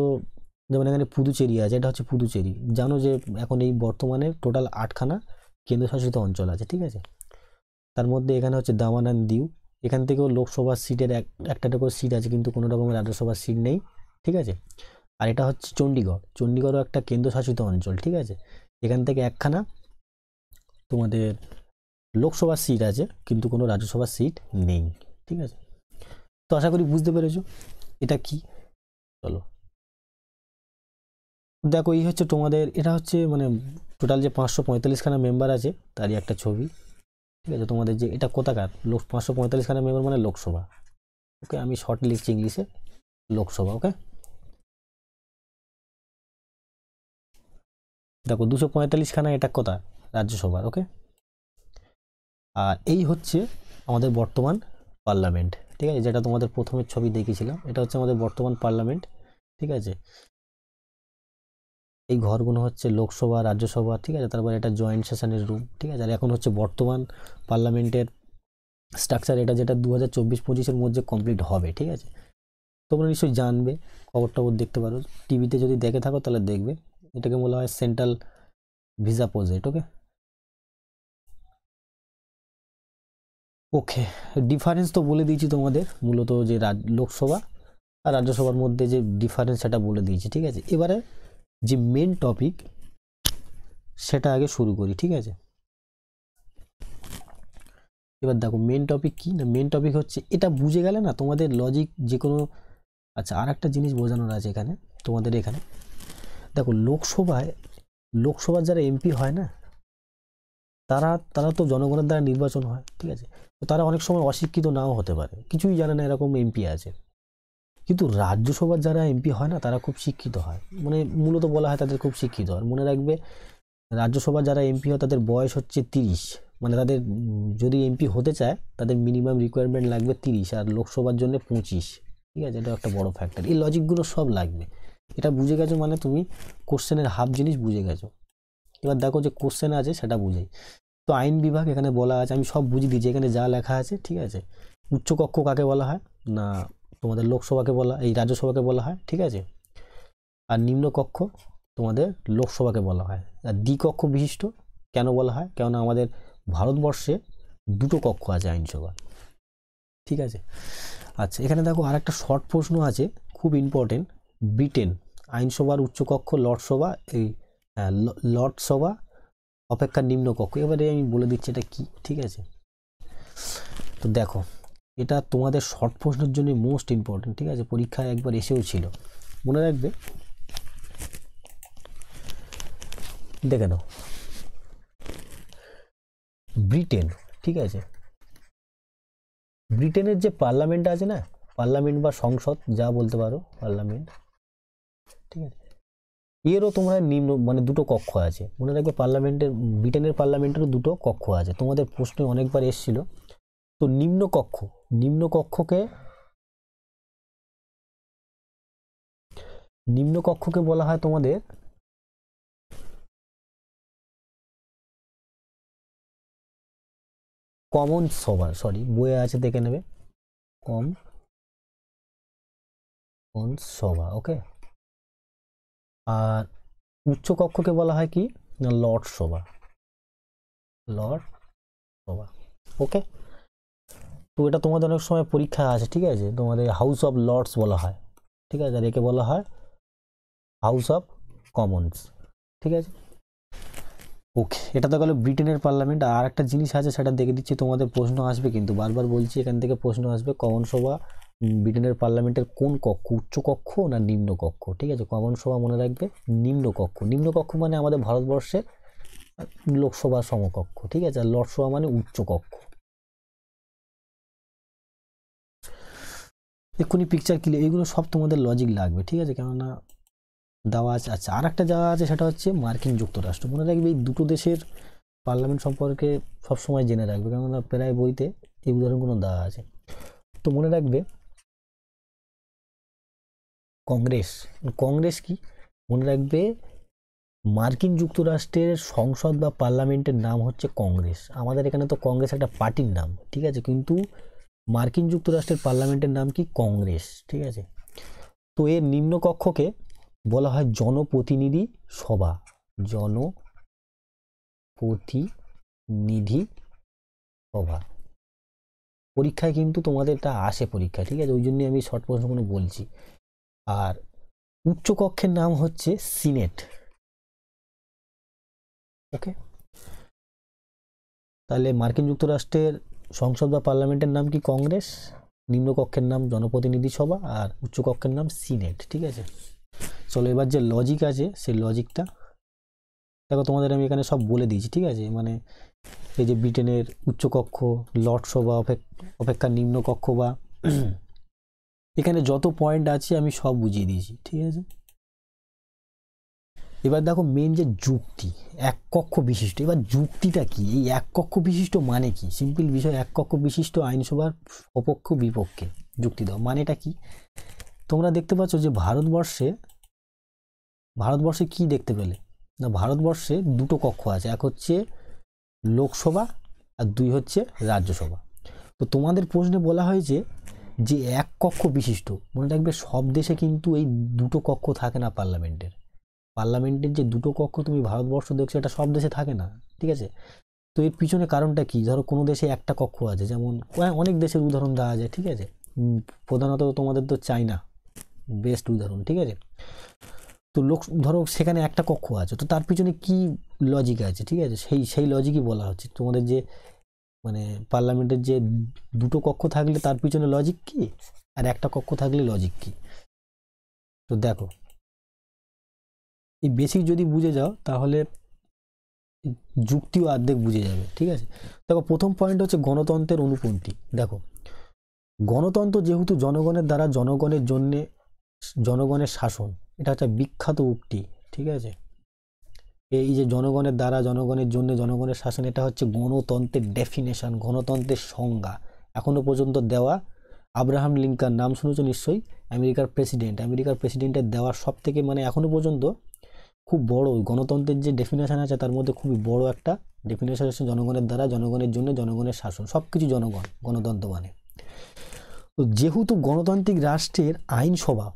যেমন এখানে পুদুচেরি আছে, এটা হচ্ছে পুদুচেরি। জানো যে এখন এই বর্তমানে টোটাল 8খানা কেন্দ্রশাসিত অঞ্চল আছে, ঠিক আছে। তার মধ্যে এখানে হচ্ছে দামান অ্যান্ড দিউ, এখান থেকেও লোকসভার সিটের একটা করে সিট আছে, কিন্তু কোনো রকমের রাজ্যসভার সিট নেই, ঠিক আছে। আর এটা হচ্ছে চণ্ডীগড়। চণ্ডীগড়ও একটা কেন্দ্রশাসিত অঞ্চল, ঠিক আছে। এখান থেকে একখানা তোমাদের লোকসভার সিট আছে, কিন্তু কোনো রাজ্যসভার সিট নেই, ঠিক আছে। তো আশা করি বুঝতে পেরেছো এটা কি। চলো দেখো, এই হচ্ছে তোমাদের, এটা হচ্ছে মানে টোটাল যে 545খানা মেম্বার আছে তারই একটা ছবি, ঠিক আছে। তোমাদের যে এটা কোথাকার 545খানা মেম্বার মানে লোকসভা। ওকে, আমি শর্ট লিখছি ইংলিশে, লোকসভা। ওকে, দেখো 245খানা এটা কোথা, রাজ্যসভার। ওকে, আর এই হচ্ছে আমাদের বর্তমান পার্লামেন্ট, ঠিক আছে, যেটা তোমাদের প্রথমের ছবি দেখিয়েছিলাম। এটা হচ্ছে আমাদের বর্তমান পার্লামেন্ট, ঠিক আছে। এই ঘরগুলো হচ্ছে লোকসভা, রাজ্যসভা, ঠিক আছে। তারপর এটা জয়েন্ট সেশনের রুম, ঠিক আছে। আর এখন হচ্ছে বর্তমান পার্লামেন্টের স্ট্রাকচার এটা, যেটা 2024-25-এর মধ্যে কমপ্লিট হবে, ঠিক আছে। তোমরা নিশ্চয়ই জানবে, খবর টবর দেখতে পারো, টিভিতে যদি দেখে থাকো তাহলে দেখবে। এটাকে বলা হয় সেন্ট্রাল ভিসা প্রজেক্ট। ওকে, ওকে, ডিফারেন্স তো বলে দিয়েছি তোমাদের, মূলত যে লোকসভা আর রাজ্যসভার মধ্যে যে ডিফারেন্স সেটা বলে দিয়েছি, ঠিক আছে। এবারে যে মেন টপিক সেটা আগে শুরু করি, ঠিক আছে। এবার দেখো মেন টপিক কি না, মেন টপিক হচ্ছে এটা বুঝে গেলে না তোমাদের লজিক যে কোনো। আচ্ছা, আর একটা জিনিস বোঝানোর আছে এখানে তোমাদের। এখানে দেখো লোকসভার যারা এমপি হয় না, তারা তারা তো জনগণের দ্বারা নির্বাচন হয়, ঠিক আছে। তো তারা অনেক সময় অশিক্ষিত নাও হতে পারে, কিছুই জানে না, এরকম এমপি আছে। কিন্তু রাজ্যসভার যারা এমপি হয় না তারা খুব শিক্ষিত হয়, মানে মূলত বলা হয় তাদের খুব শিক্ষিত হয়। মনে রাখবে, রাজ্যসভার যারা এমপি হয় তাদের বয়স হচ্ছে 30, মানে তাদের যদি এমপি হতে চায় তাদের মিনিমাম রিকোয়ারমেন্ট লাগবে 30, আর লোকসভার জন্য 25, ঠিক আছে। এটা একটা বড় ফ্যাক্টর, এই লজিকগুলো সব লাগবে। এটা বুঝে গেছো মানে তুমি কোশ্চেনের হাফ জিনিস বুঝে গেছো। এবার দেখো যে কোশ্চেন আছে সেটা বুঝাই। তো আইন বিভাগ এখানে বলা আছে, আমি সব বুঝিয়ে দিয়েছি এখানে যা লেখা আছে, ঠিক আছে। উচ্চকক্ষ কাকে বলা হয় না, তোমাদের লোকসভাকে বলা, এই রাজ্যসভাকে বলা হয়, ঠিক আছে। আর নিম্নকক্ষ তোমাদের লোকসভাকে বলা হয়। আর দ্বিকক্ষ বিশিষ্ট কেন বলা হয়, কেননা আমাদের ভারতবর্ষে দুটো কক্ষ আছে আইনসভা, ঠিক আছে। আচ্ছা, এখানে দেখো আর একটা শর্ট প্রশ্ন আছে, খুব ইম্পর্টেন্ট। ব্রিটেন আইনসভার উচ্চকক্ষ লর্ডসভা, এই লর্ডসভা অপেক্ষা নিম্নকক্ষ। এবারে আমি বলে দিচ্ছি এটা কি, ঠিক আছে। তো দেখো, এটা তোমাদের শর্ট প্রশ্নের জন্য মোস্ট ইম্পর্টেন্ট, ঠিক আছে। পরীক্ষায় একবার এসেও ছিল, মনে রাখবে। দেখে নাও, ব্রিটেন, ঠিক আছে, ব্রিটেনের যে পার্লামেন্ট আছে না, পার্লামেন্ট বা সংসদ যা বলতে পারো, পার্লামেন্ট, ঠিক আছে, এরও তোমরা নিম্ন মানে দুটো কক্ষ আছে, মনে রাখবে। পার্লামেন্টের, ব্রিটেনের পার্লামেন্টেরও দুটো কক্ষ আছে, তোমাদের প্রশ্নে অনেকবার এসেছিল। তো নিম্নকক্ষ, নিম্নকক্ষকে বলা হয় তোমাদের কমন সভা, সরি বইয়ে আছে দেখে নেবে, কমন সভা, ওকে। আর উচ্চকক্ষকে বলা হয় কি না, লর্ড সভা, ওকে। তো এটা তোমাদের অনেক সময় পরীক্ষা আছে, ঠিক আছে, তোমাদের হাউস অফ লর্ডস বলা হয়, ঠিক আছে, আর একে বলা হয় হাউস অফ কমন্স, ঠিক আছে, ওকে। এটা তো গেল ব্রিটেনের পার্লামেন্ট। আর একটা জিনিস আছে, সেটা দেখে দিচ্ছি, তোমাদের প্রশ্ন আসবে কিন্তু, বারবার বলছি এখান থেকে প্রশ্ন আসবে। কমন সভা ব্রিটেনের পার্লামেন্টের কোন কক্ষ, উচ্চ কক্ষ না নিম্ন কক্ষ, ঠিক আছে। কমন সভা মনে রাখবে নিম্ন কক্ষ, নিম্ন কক্ষ মানে আমাদের ভারতবর্ষে লোকসভা সমকক্ষ, ঠিক আছে। আর লোকসভা মানে উচ্চ কক্ষ। এক্ষুনি পিকচার ক্লিয়ার, এগুলো সব তোমাদের লজিক লাগবে, ঠিক আছে, কেননা দেওয়া আছে। আচ্ছা, আর একটা যাওয়া আছে, সেটা হচ্ছে মার্কিন যুক্তরাষ্ট্র। মনে রাখবে এই দুটো দেশের পার্লামেন্ট সম্পর্কে সবসময় জেনে রাখবে, কেননা প্রায় বইতে এই উদাহরণগুলো দেওয়া আছে। তো মনে রাখবে কংগ্রেস কি, মনে রাখবে মার্কিন যুক্তরাষ্ট্রের সংসদ বা পার্লামেন্টের নাম হচ্ছে কংগ্রেস। আমাদের এখানে তো কংগ্রেস একটা পার্টির নাম, ঠিক আছে, কিন্তু মার্কিন যুক্তরাষ্ট্রের পার্লামেন্টের নাম কি, কংগ্রেস, ঠিক আছে। তো এর নিম্নকক্ষকে বলা হয় জনপ্রতিনিধি সভা, জনপ্রতিনিধি সভা। পরীক্ষায় কিন্তু তোমাদের এটা আসে পরীক্ষায়, ঠিক আছে, ওই জন্যই আমি শর্ট প্রশ্নগুলো বলছি। আর উচ্চকক্ষের নাম হচ্ছে সিনেট, ওকে। তাহলে মার্কিন যুক্তরাষ্ট্রের সংসদ বা পার্লামেন্টের নাম কি, কংগ্রেস, নিম্নকক্ষের নাম জনপ্রতিনিধি সভা, আর উচ্চকক্ষের নাম সিনেট, ঠিক আছে। চলো এবার যে লজিক আছে সেই লজিকটা দেখো, তোমাদের আমি এখানে সব বলে দিয়েছি, ঠিক আছে। মানে এই যে ব্রিটেনের উচ্চকক্ষ লর্ডসভা অপেক্ষা নিম্নকক্ষ, বা এখানে যত পয়েন্ট আছে আমি সব বুঝিয়ে দিয়েছি, ঠিক আছে। এবার দেখো মেন যে যুক্তি, এক কক্ষ বিশিষ্ট। এবার যুক্তিটা কি, এই এক কক্ষ বিশিষ্ট মানে কি, সিম্পল বিষয়, এক কক্ষ বিশিষ্ট আইনসভার অপক্ষ বিপক্ষে যুক্তি দাও, মানেটা কি। তোমরা দেখতে পাচ্ছ যে ভারতবর্ষে কি দেখতে পেলে না, ভারতবর্ষে দুটো কক্ষ আছে, এক হচ্ছে লোকসভা আর দুই হচ্ছে রাজ্যসভা। তো তোমাদের প্রশ্নে বলা হয়েছে যে এক কক্ষ বিশিষ্ট, মনে রাখবে সব দেশে কিন্তু এই দুটো কক্ষ থাকে না। পার্লামেন্টের যে দুটো কক্ষ তুমি ভারতবর্ষ দেখছো, এটা সব দেশে থাকে না, ঠিক আছে। তো এর পিছনে কারণটা কি, ধরো কোনো দেশে একটা কক্ষ আছে, যেমন অনেক দেশের উদাহরণ দেওয়া যায়, ঠিক আছে। প্রধানত তোমাদের তো চাইনা বেস্ট উদাহরণ, ঠিক আছে। তো ধরো সেখানে একটা কক্ষ আছে, তো তার পিছনে কি লজিক আছে, ঠিক আছে, সেই লজিকই বলা হচ্ছে তোমাদের। যে মানে পার্লামেন্টের যে দুটো কক্ষ থাকলে তার পিছনে লজিক কি, আর একটা কক্ষ থাকলে লজিক কি। তো দেখো, এই বেসিক যদি বুঝে যাও তাহলে যুক্তিও অর্ধেক বুঝে যাবে, ঠিক আছে। দেখো প্রথম পয়েন্ট হচ্ছে গণতন্ত্রের অনুপন্থী। দেখো, গণতন্ত্র যেহেতু জনগণের দ্বারা জনগণের জন্যে জনগণের শাসন, এটা হচ্ছে বিখ্যাত উক্তি, ঠিক আছে। এই যে জনগণের দ্বারা জনগণের জন্য জনগণের শাসন, এটা হচ্ছে গণতন্ত্রের ডেফিনেশন, গণতন্ত্রের সংজ্ঞা এখনো পর্যন্ত দেওয়া। আব্রাহাম লিঙ্কন নাম শুনেছো নিশ্চয়ই, আমেরিকার প্রেসিডেন্টের দেওয়া সব থেকে মানে এখনো পর্যন্ত খুব বড় গণতন্ত্রের যে ডেফিনেশন আছে তার মধ্যে খুবই বড় একটা ডেফিনেশন হচ্ছে জনগণের দ্বারা, জনগণের জন্য, জনগণের শাসন, সব কিছু জনগণ, গণতন্ত্র মানে। তো যেহেতু গণতান্ত্রিক রাষ্ট্রের আইনসভা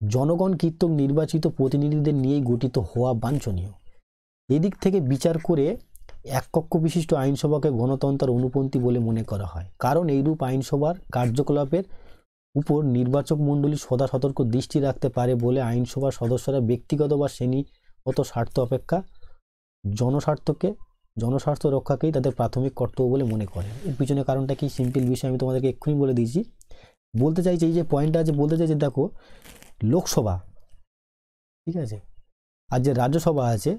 জনগণ কর্তৃক নির্বাচিত প্রতিনিধিদের নিয়েই গঠিত হওয়া বাঞ্ছনীয়, এদিক থেকে বিচার করে এক কক্ষ বিশিষ্ট আইনসভাকে গণতন্ত্রের অনুপন্থী বলে মনে করা হয়, কারণ এইরূপ আইনসভার কার্যকলাপের উপর নির্বাচক মণ্ডলী সদা সতর্ক দৃষ্টি রাখতে পারে বলে আইনসভার সদস্যরা ব্যক্তিগত বা শ্রেণীগত স্বার্থ অপেক্ষা জনস্বার্থ রক্ষাকেই তাদের প্রাথমিক কর্তব্য বলে মনে করে। এর পিছনে কারণটা কি, সিম্পল বিষয় আমি তোমাদেরকে এক্ষুনি বলে দিয়েছি। বলতে চাইছি এই যে পয়েন্টটা আছে, বলতে চাইছি দেখো লোকসভা, ঠিক আছে, আর যে রাজ্যসভা আছে,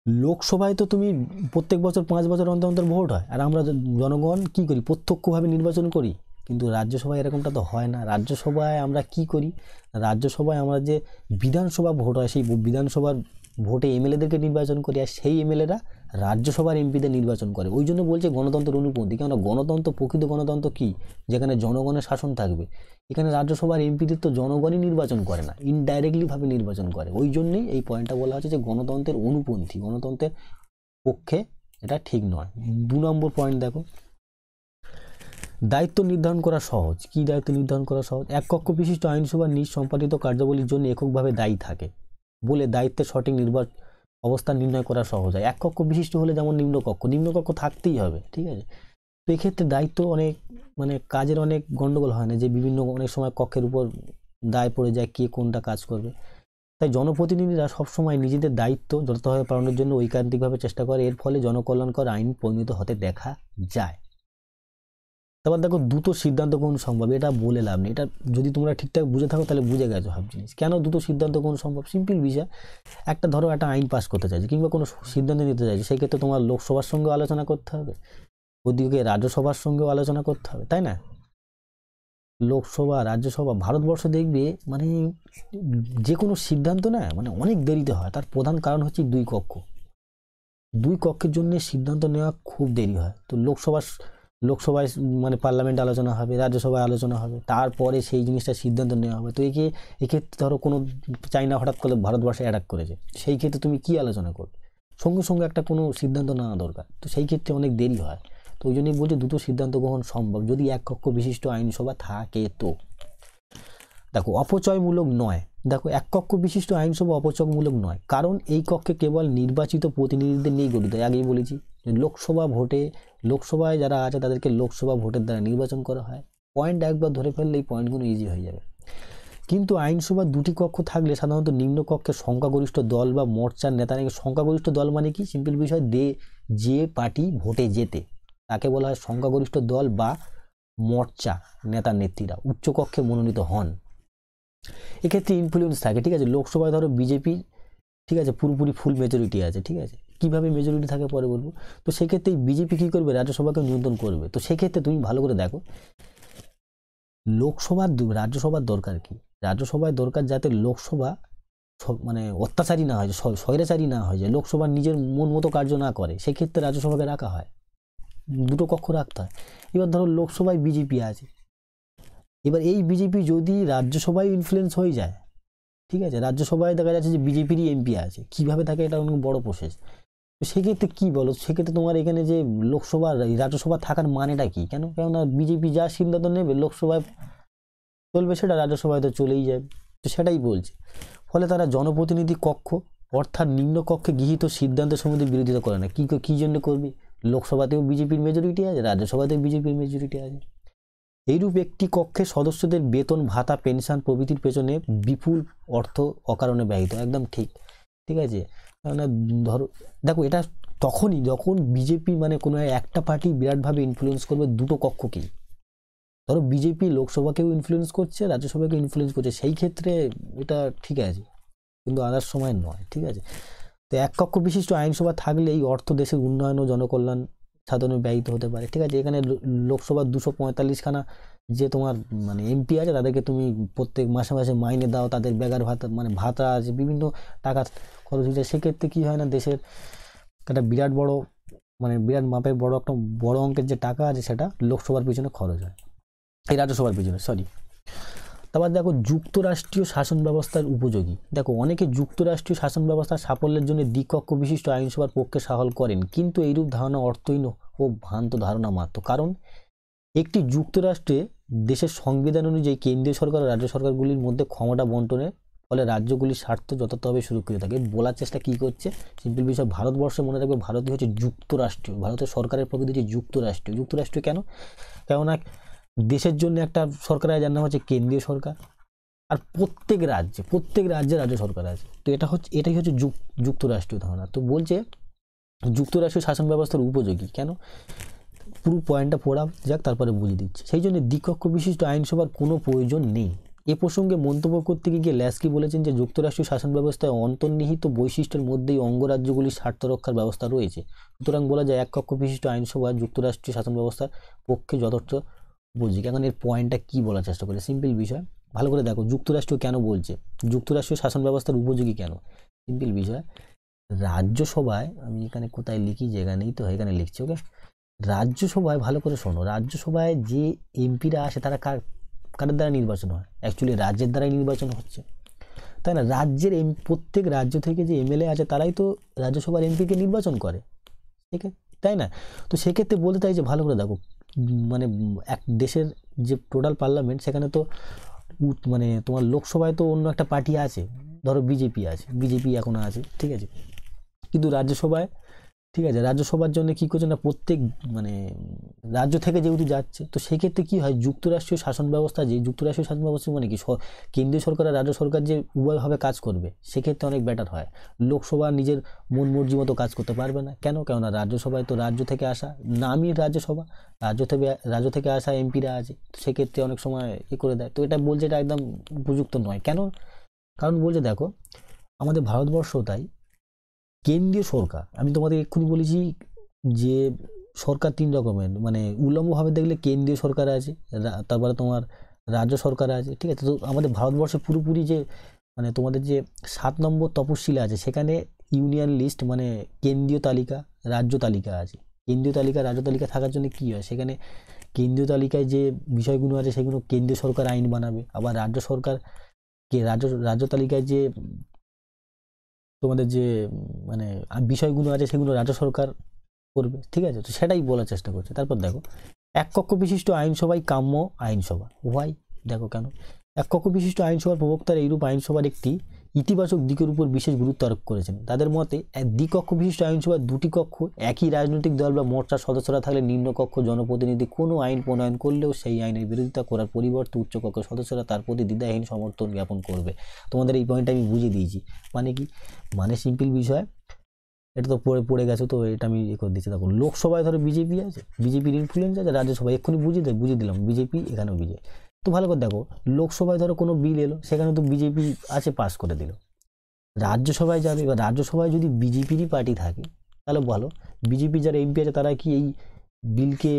লোকসভায় তো তুমি প্রত্যেক বছর 5 বছর অন্তর অন্তর ভোট হয়, আর আমরা জনগণ কি করি, প্রত্যক্ষভাবে নির্বাচন করি। কিন্তু রাজ্যসভায় এরকমটা তো হয় না। রাজ্যসভায় আমরা কি করি, রাজ্যসভায় আমরা যে বিধানসভা ভোট হয় সেই বিধানসভার ভোটে এমএলএদেরকে নির্বাচন করি, আর সেই এমএলএরা রাজ্যসভার এমপিদের নির্বাচন করে। ওই জন্য বলছে গণতন্ত্রের অনুপন্থী। কেননা গণতন্ত্র, প্রকৃত গণতন্ত্র কি, যেখানে জনগণের শাসন থাকবে। এখানে রাজ্যসভার এমপিদের তো জনগণই নির্বাচন করে না, ইনডাইরেক্টলিভাবে নির্বাচন করে। ওই জন্যই এই পয়েন্টটা বলা হচ্ছে যে গণতন্ত্রের অনুপন্থী, গণতন্ত্রের পক্ষে এটা ঠিক নয়। 2 নম্বর পয়েন্ট দেখো, দায়িত্ব নির্ধারণ করা সহজ। কি দায়িত্ব নির্ধারণ করা সহজ? এক কক্ষ বিশিষ্ট আইনসভা নিজ সম্পাদিত কার্যাবলীর জন্য এককভাবে দায়ী থাকে বলে দায়িত্বের সঠিক অবস্থান নির্ণয় করা সহজ হয়। এক কক্ষ বিশিষ্ট হলে যেমন নিম্নকক্ষ থাকতেই হবে, ঠিক আছে। তো এক্ষেত্রে দায়িত্ব অনেক কাজের অনেক গন্ডগোল হয় না, যে বিভিন্ন অনেক সময় কক্ষের উপর দায় পড়ে যায় কে কোনটা কাজ করবে। তাই জনপ্রতিনিধিরা সবসময় নিজেদের দায়িত্ব যথাযথভাবে পালনের জন্য ঐকান্তিকভাবে চেষ্টা করে। এর ফলে জনকল্যাণকর আইন পরিণত হতে দেখা যায়। তারপর দেখো দ্রুত সিদ্ধান্ত গ্রহণ সম্ভব। এটা বলে লাভ নেই, এটা যদি তোমরা ঠিকঠাক বুঝে থাকো তাহলে বুঝে গেছো সব জিনিস। কেন দ্রুত সিদ্ধান্ত গ্রহণ সম্ভব? সিম্পল বিষয়, ধরো একটা আইন পাস করতে চাইছে কিংবা কোনো সিদ্ধান্ত নিতে চাইছে, সেই ক্ষেত্রে তোমার লোকসভার সঙ্গে আলোচনা করতে হবে, ওদিকে রাজ্যসভার সঙ্গেও আলোচনা করতে হবে, তাই না? লোকসভা, রাজ্যসভা, ভারতবর্ষ দেখবে যে কোনো সিদ্ধান্ত না অনেক দেরিতে হয়। তার প্রধান কারণ হচ্ছে দুই কক্ষের জন্য সিদ্ধান্ত নেওয়া খুব দেরি হয়। তো লোকসভায় পার্লামেন্ট আলোচনা হবে, রাজ্যসভায় আলোচনা হবে, তারপরে সেই জিনিসটা সিদ্ধান্ত নেওয়া হবে। তো এক্ষেত্রে ধরো কোনো চাইনা হঠাৎ করে ভারতবর্ষে অ্যাটাক করেছে, সেই ক্ষেত্রে তুমি কি আলোচনা করবে? সঙ্গে সঙ্গে একটা কোনো সিদ্ধান্ত নেওয়া দরকার। তো সেই ক্ষেত্রে অনেক দেরি হয়। তো ওই জন্যই বলছি দ্রুত সিদ্ধান্ত গ্রহণ সম্ভব যদি এক কক্ষ বিশিষ্ট আইনসভা থাকে। তো দেখো অপচয়মূলক নয়, দেখো এক কক্ষ বিশিষ্ট আইনসভা অপচয়মূলক নয়, কারণ এই কক্ষে কেবল নির্বাচিত প্রতিনিধিদের নিয়ে গঠিত। আগেই বলেছি লোকসভায় যারা আছে তাদেরকে লোকসভা ভোটের দ্বারা নির্বাচন করা হয়। পয়েন্ট একবার ধরে ফেললে এই পয়েন্টগুলো ইজি হয়ে যাবে। কিন্তু আইনসভার 2টি কক্ষ থাকলে সাধারণত নিম্ন কক্ষের সংখ্যাগরিষ্ঠ দল বা মোর্চার নেতা, সংখ্যাগরিষ্ঠ দল মানে কি, সিম্পল বিষয়, যে পার্টি ভোটে জেতে তাকে বলা হয় সংখ্যাগরিষ্ঠ দল বা মোর্চা নেতা নেত্রীরা উচ্চকক্ষে মনোনীত হন। এক্ষেত্রে ইনফ্লুয়েন্স থাকে, ঠিক আছে। লোকসভায় ধরো বিজেপি, ঠিক আছে, পুরোপুরি ফুল মেজরিটি আছে, ঠিক আছে। কিভাবে মেজরিটি থাকে পরে বলবো। তো সেক্ষেত্রে বিজেপি কী করবে, রাজ্যসভাকে নিয়ন্ত্রণ করবে। তো সেক্ষেত্রে তুমি ভালো করে দেখো রাজ্যসভার দরকার কি, রাজ্যসভায় দরকার যাতে লোকসভা অত্যাচারী না হয়, স্বৈরাচারী না হয়, যে লোকসভা নিজের মন মতো কার্য না করে, সেক্ষেত্রে রাজ্যসভাকে রাখা হয়, 2টো কক্ষ রাখতে হয়। এবার ধরো লোকসভায় বিজেপি আছে, এবার এই বিজেপি যদি রাজ্যসভায় ইনফ্লুয়েন্স হয়ে যায়, ঠিক আছে, রাজ্যসভায় দেখা যাচ্ছে যে বিজেপিরই এমপি আছে, কিভাবে থাকে এটা অনেক বড় প্রসেস। তো সেক্ষেত্রে কী বলো, সেক্ষেত্রে তোমার এখানে যে রাজ্যসভা থাকার মানেটা কি? কেননা বিজেপি যা সিদ্ধান্ত নেবে লোকসভায় চলবে, সেটা রাজ্যসভায় তো চলেই যাবে। তো সেটাই বলছে। ফলে তারা জনপ্রতিনিধি কক্ষ অর্থাৎ নিম্ন কক্ষে গৃহীত সিদ্ধান্তের সম্বন্ধে বিরোধিতা করে না। কী জন্য করবে? লোকসভাতেও বিজেপির মেজরিটি আছে, রাজ্যসভাতেও বিজেপির মেজরিটি আছে। এইরূপ একটি কক্ষের সদস্যদের বেতন ভাতা পেনশন প্রভৃতির পেছনে বিপুল অর্থ অকারণে ব্যয়িত। একদম ঠিক, ঠিক আছে। ধরো দেখো এটা তখনই যখন বিজেপি কোনো একটা পার্টি বিরাটভাবে ইনফ্লুয়েন্স করবে 2টো কক্ষকেই। ধরো বিজেপি লোকসভাকেও ইনফ্লুয়েন্স করছে, রাজ্যসভাকেও ইনফ্লুয়েন্স করছে, সেই ক্ষেত্রে এটা ঠিক আছে, কিন্তু আদার সময় নয়, ঠিক আছে। তো এক কক্ষ বিশিষ্ট আইনসভা থাকলে এই অর্থ দেশের উন্নয়ন ও জনকল্যাণ সাধনে ব্যয়িত হতে পারে, ঠিক আছে। এখানে লোকসভার 245খানা যে তোমার এমপি আছে, তাদেরকে তুমি প্রত্যেক মাসে মাসে মাইনে দাও, তাদের বেকার ভাতা ভাতা আছে, বিভিন্ন টাকা খরচ হচ্ছে। সেক্ষেত্রে কী হয় না, দেশের একটা বিরাট বড় বিরাট মাপের একটা বড় অঙ্কের যে টাকা আছে সেটা লোকসভার পিছনে খরচ হয়, এই রাজ্যসভার পিছনে, সরি। তারপর দেখো যুক্তরাষ্ট্রীয় শাসন ব্যবস্থার উপযোগী। দেখো অনেকে যুক্তরাষ্ট্রীয় শাসন ব্যবস্থার সাফল্যের জন্য দ্বিকক্ষ বিশিষ্ট আইনসভার পক্ষে সাহল করেন, কিন্তু এইরূপ ধারণা অর্থহীন ও ভ্রান্ত ধারণা মাত্র। কারণ একটি যুক্তরাষ্ট্রে দেশের সংবিধান অনুযায়ী কেন্দ্রীয় সরকার ও রাজ্য সরকারগুলির মধ্যে ক্ষমতা বন্টনের ফলে রাজ্যগুলির স্বার্থ যথাযথভাবে সুরক্ষিত থাকে। বলার চেষ্টা কি করছে, সিম্পল বিষয়, ভারতবর্ষে মনে রাখবে ভারতই হচ্ছে যুক্তরাষ্ট্রীয়, ভারতের সরকারের প্রকৃতি হচ্ছে যুক্তরাষ্ট্রীয়। যুক্তরাষ্ট্রীয় কেন? কেননা দেশের জন্য একটা সরকার আছে যার নাম হচ্ছে কেন্দ্রীয় সরকার, আর প্রত্যেক রাজ্যে রাজ্য সরকার আছে। তো এটাই হচ্ছে যুক্তরাষ্ট্রীয় ধারণা। তো বলছে যুক্তরাষ্ট্রীয় শাসন ব্যবস্থার উপযোগী কেন, পুরো পয়েন্টটা পড়া যাক, তারপরে বুঝিয়ে দিচ্ছি। সেই জন্য দ্বিকক্ষ বিশিষ্ট আইনসভার কোনো প্রয়োজন নেই। এ প্রসঙ্গে মন্তব্য করতে গিয়ে ল্যাস্কি বলেছেন যে যুক্তরাষ্ট্রীয় শাসন ব্যবস্থায় অন্তর্নিহিত বৈশিষ্ট্যের মধ্যেই অঙ্গরাজ্যগুলির স্বার্থ রক্ষার ব্যবস্থা রয়েছে। সুতরাং বলা যায় এক কক্ষ বিশিষ্ট আইনসভা যুক্তরাষ্ট্রীয় শাসন ব্যবস্থার পক্ষে যথার্থ বুঝি। এখন এর পয়েন্টটা কি বলার চেষ্টা করে, সিম্পল বিষয়, ভালো করে দেখো। যুক্তরাষ্ট্রীয় কেন বলছে, যুক্তরাষ্ট্রীয় শাসন ব্যবস্থার উপযোগী কেন, সিম্পল বিষয়। রাজ্যসভায়, আমি এখানে কোথায় লিখি, জায়গা নেই তো এখানে লিখছি, ওকে। রাজ্যসভায় ভালো করে শোনো, রাজ্যসভায় যে এমপিরা আসে তারা কাদের দ্বারা নির্বাচন হয়? অ্যাকচুয়ালি রাজ্যের দ্বারাই নির্বাচন হচ্ছে, তাই না? রাজ্যের প্রত্যেক রাজ্য থেকে যে এমএলএ আছে তারাই তো রাজ্যসভার এমপিকে নির্বাচন করে, ঠিক আছে, তাই না? তো সেক্ষেত্রে বলতে চাই যে ভালো করে দেখো, মানে এক দেশের যে টোটাল পার্লামেন্ট, সেখানে তো মানে তোমার লোকসভায় তো অন্য একটা পার্টি আছে, ধরো বিজেপি আছে, বিজেপি এখনো আছে, ঠিক আছে, কিন্তু রাজ্যসভায়, ঠিক আছে, রাজ্যসভার জন্য কী করছে না, প্রত্যেক মানে রাজ্য থেকে যেহেতু যাচ্ছে, তো সেক্ষেত্রে কী হয়, যুক্তরাষ্ট্রীয় শাসন ব্যবস্থা, যে যুক্তরাষ্ট্রীয় শাসন ব্যবস্থা মানে কি, কেন্দ্রীয় সরকার আর রাজ্য সরকার যে উভয়ভাবে কাজ করবে, সেক্ষেত্রে অনেক বেটার হয়। লোকসভা নিজের মন মর্জি মতো কাজ করতে পারবে না, কেন? কেননা রাজ্যসভায় তো রাজ্য থেকে আসা, নামই রাজ্যসভা, রাজ্য থেকে আসা এমপিরা আছে, তো সেক্ষেত্রে অনেক সময় করে দেয়। তো এটা বলছে এটা একদম উপযুক্ত নয়, কেন? কারণ বলছে দেখো, আমাদের ভারতবর্ষ তাই কেন্দ্রীয় সরকার, আমি তোমাদের এক্ষুনি বলেছি যে সরকার তিন রকমের, মানে উলম্বভাবে দেখলে কেন্দ্রীয় সরকার আছে, তারপরে তোমার রাজ্য সরকার আছে, ঠিক আছে। তো আমাদের ভারতবর্ষে পুরোপুরি যে মানে তোমাদের যে 7 নম্বর তপশিলা আছে, সেখানে ইউনিয়ন লিস্ট মানে কেন্দ্রীয় তালিকা, রাজ্য তালিকা আছে। কেন্দ্রীয় তালিকা, রাজ্য তালিকা থাকার জন্য কী হয়, সেখানে কেন্দ্রীয় তালিকায় যে বিষয়গুলো আছে সেগুলো কেন্দ্রীয় সরকার আইন বানাবে, আবার রাজ্য সরকার রাজ্য তালিকায় যে তোমাদের যে মানে বিষয়গুলো আছে সেগুলো রাজ্য সরকার করবে, ঠিক আছে। তো সেটাই বলার চেষ্টা করছে। তারপর দেখো, এক কক্ষ বিশিষ্ট আইনসভাই কাম্য আইনসভা। ওয়াই, দেখো কেন, এক কক্ষ বিশিষ্ট আইনসভার প্রবক্তারা এইরূপ আইনসভার একটি ইতিবাচক দিকের উপর বিশেষ গুরুত্ব আরোপ করেছেন। তাদের মতে দ্বিকক্ষ বিশিষ্ট আইনসভার দুটি কক্ষ একই রাজনৈতিক দল বা মোর্চার সদস্যরা থাকলে নিম্নকক্ষ জনপ্রতিনিধি কোনো আইন প্রণয়ন করলেও সেই আইনের বিরোধিতা করার পরিবর্তে উচ্চকক্ষ সদস্যরা তার প্রতি দ্বিধাহীন সমর্থন জ্ঞাপন করবে। তোমাদের এই পয়েন্টটা আমি বুঝিয়ে দিয়েছি। মানে কি, মানে সিম্পল বিষয়, এটা তো পড়ে গেছো, তো এটা আমি করে দিচ্ছি। দেখো, লোকসভায় ধরো বিজেপি আছে, বিজেপির ইনফ্লুয়েন্স আছে, রাজ্যসভায় এক্ষুনি বুঝিয়ে দিলাম বিজেপি, এখানেও বিজেপি। তো ভালো করে দেখো, লোকসভায় ধরো কোনো বিল এলো, সেখানে তো বিজেপি আছে, পাস করে দিল। রাজ্যসভায় যাবে, এবার রাজ্যসভায় যদি বিজেপিরই পার্টি থাকে, তাহলে বলো বিজেপি যারা এমপি আছে তারা কি এই বিলকে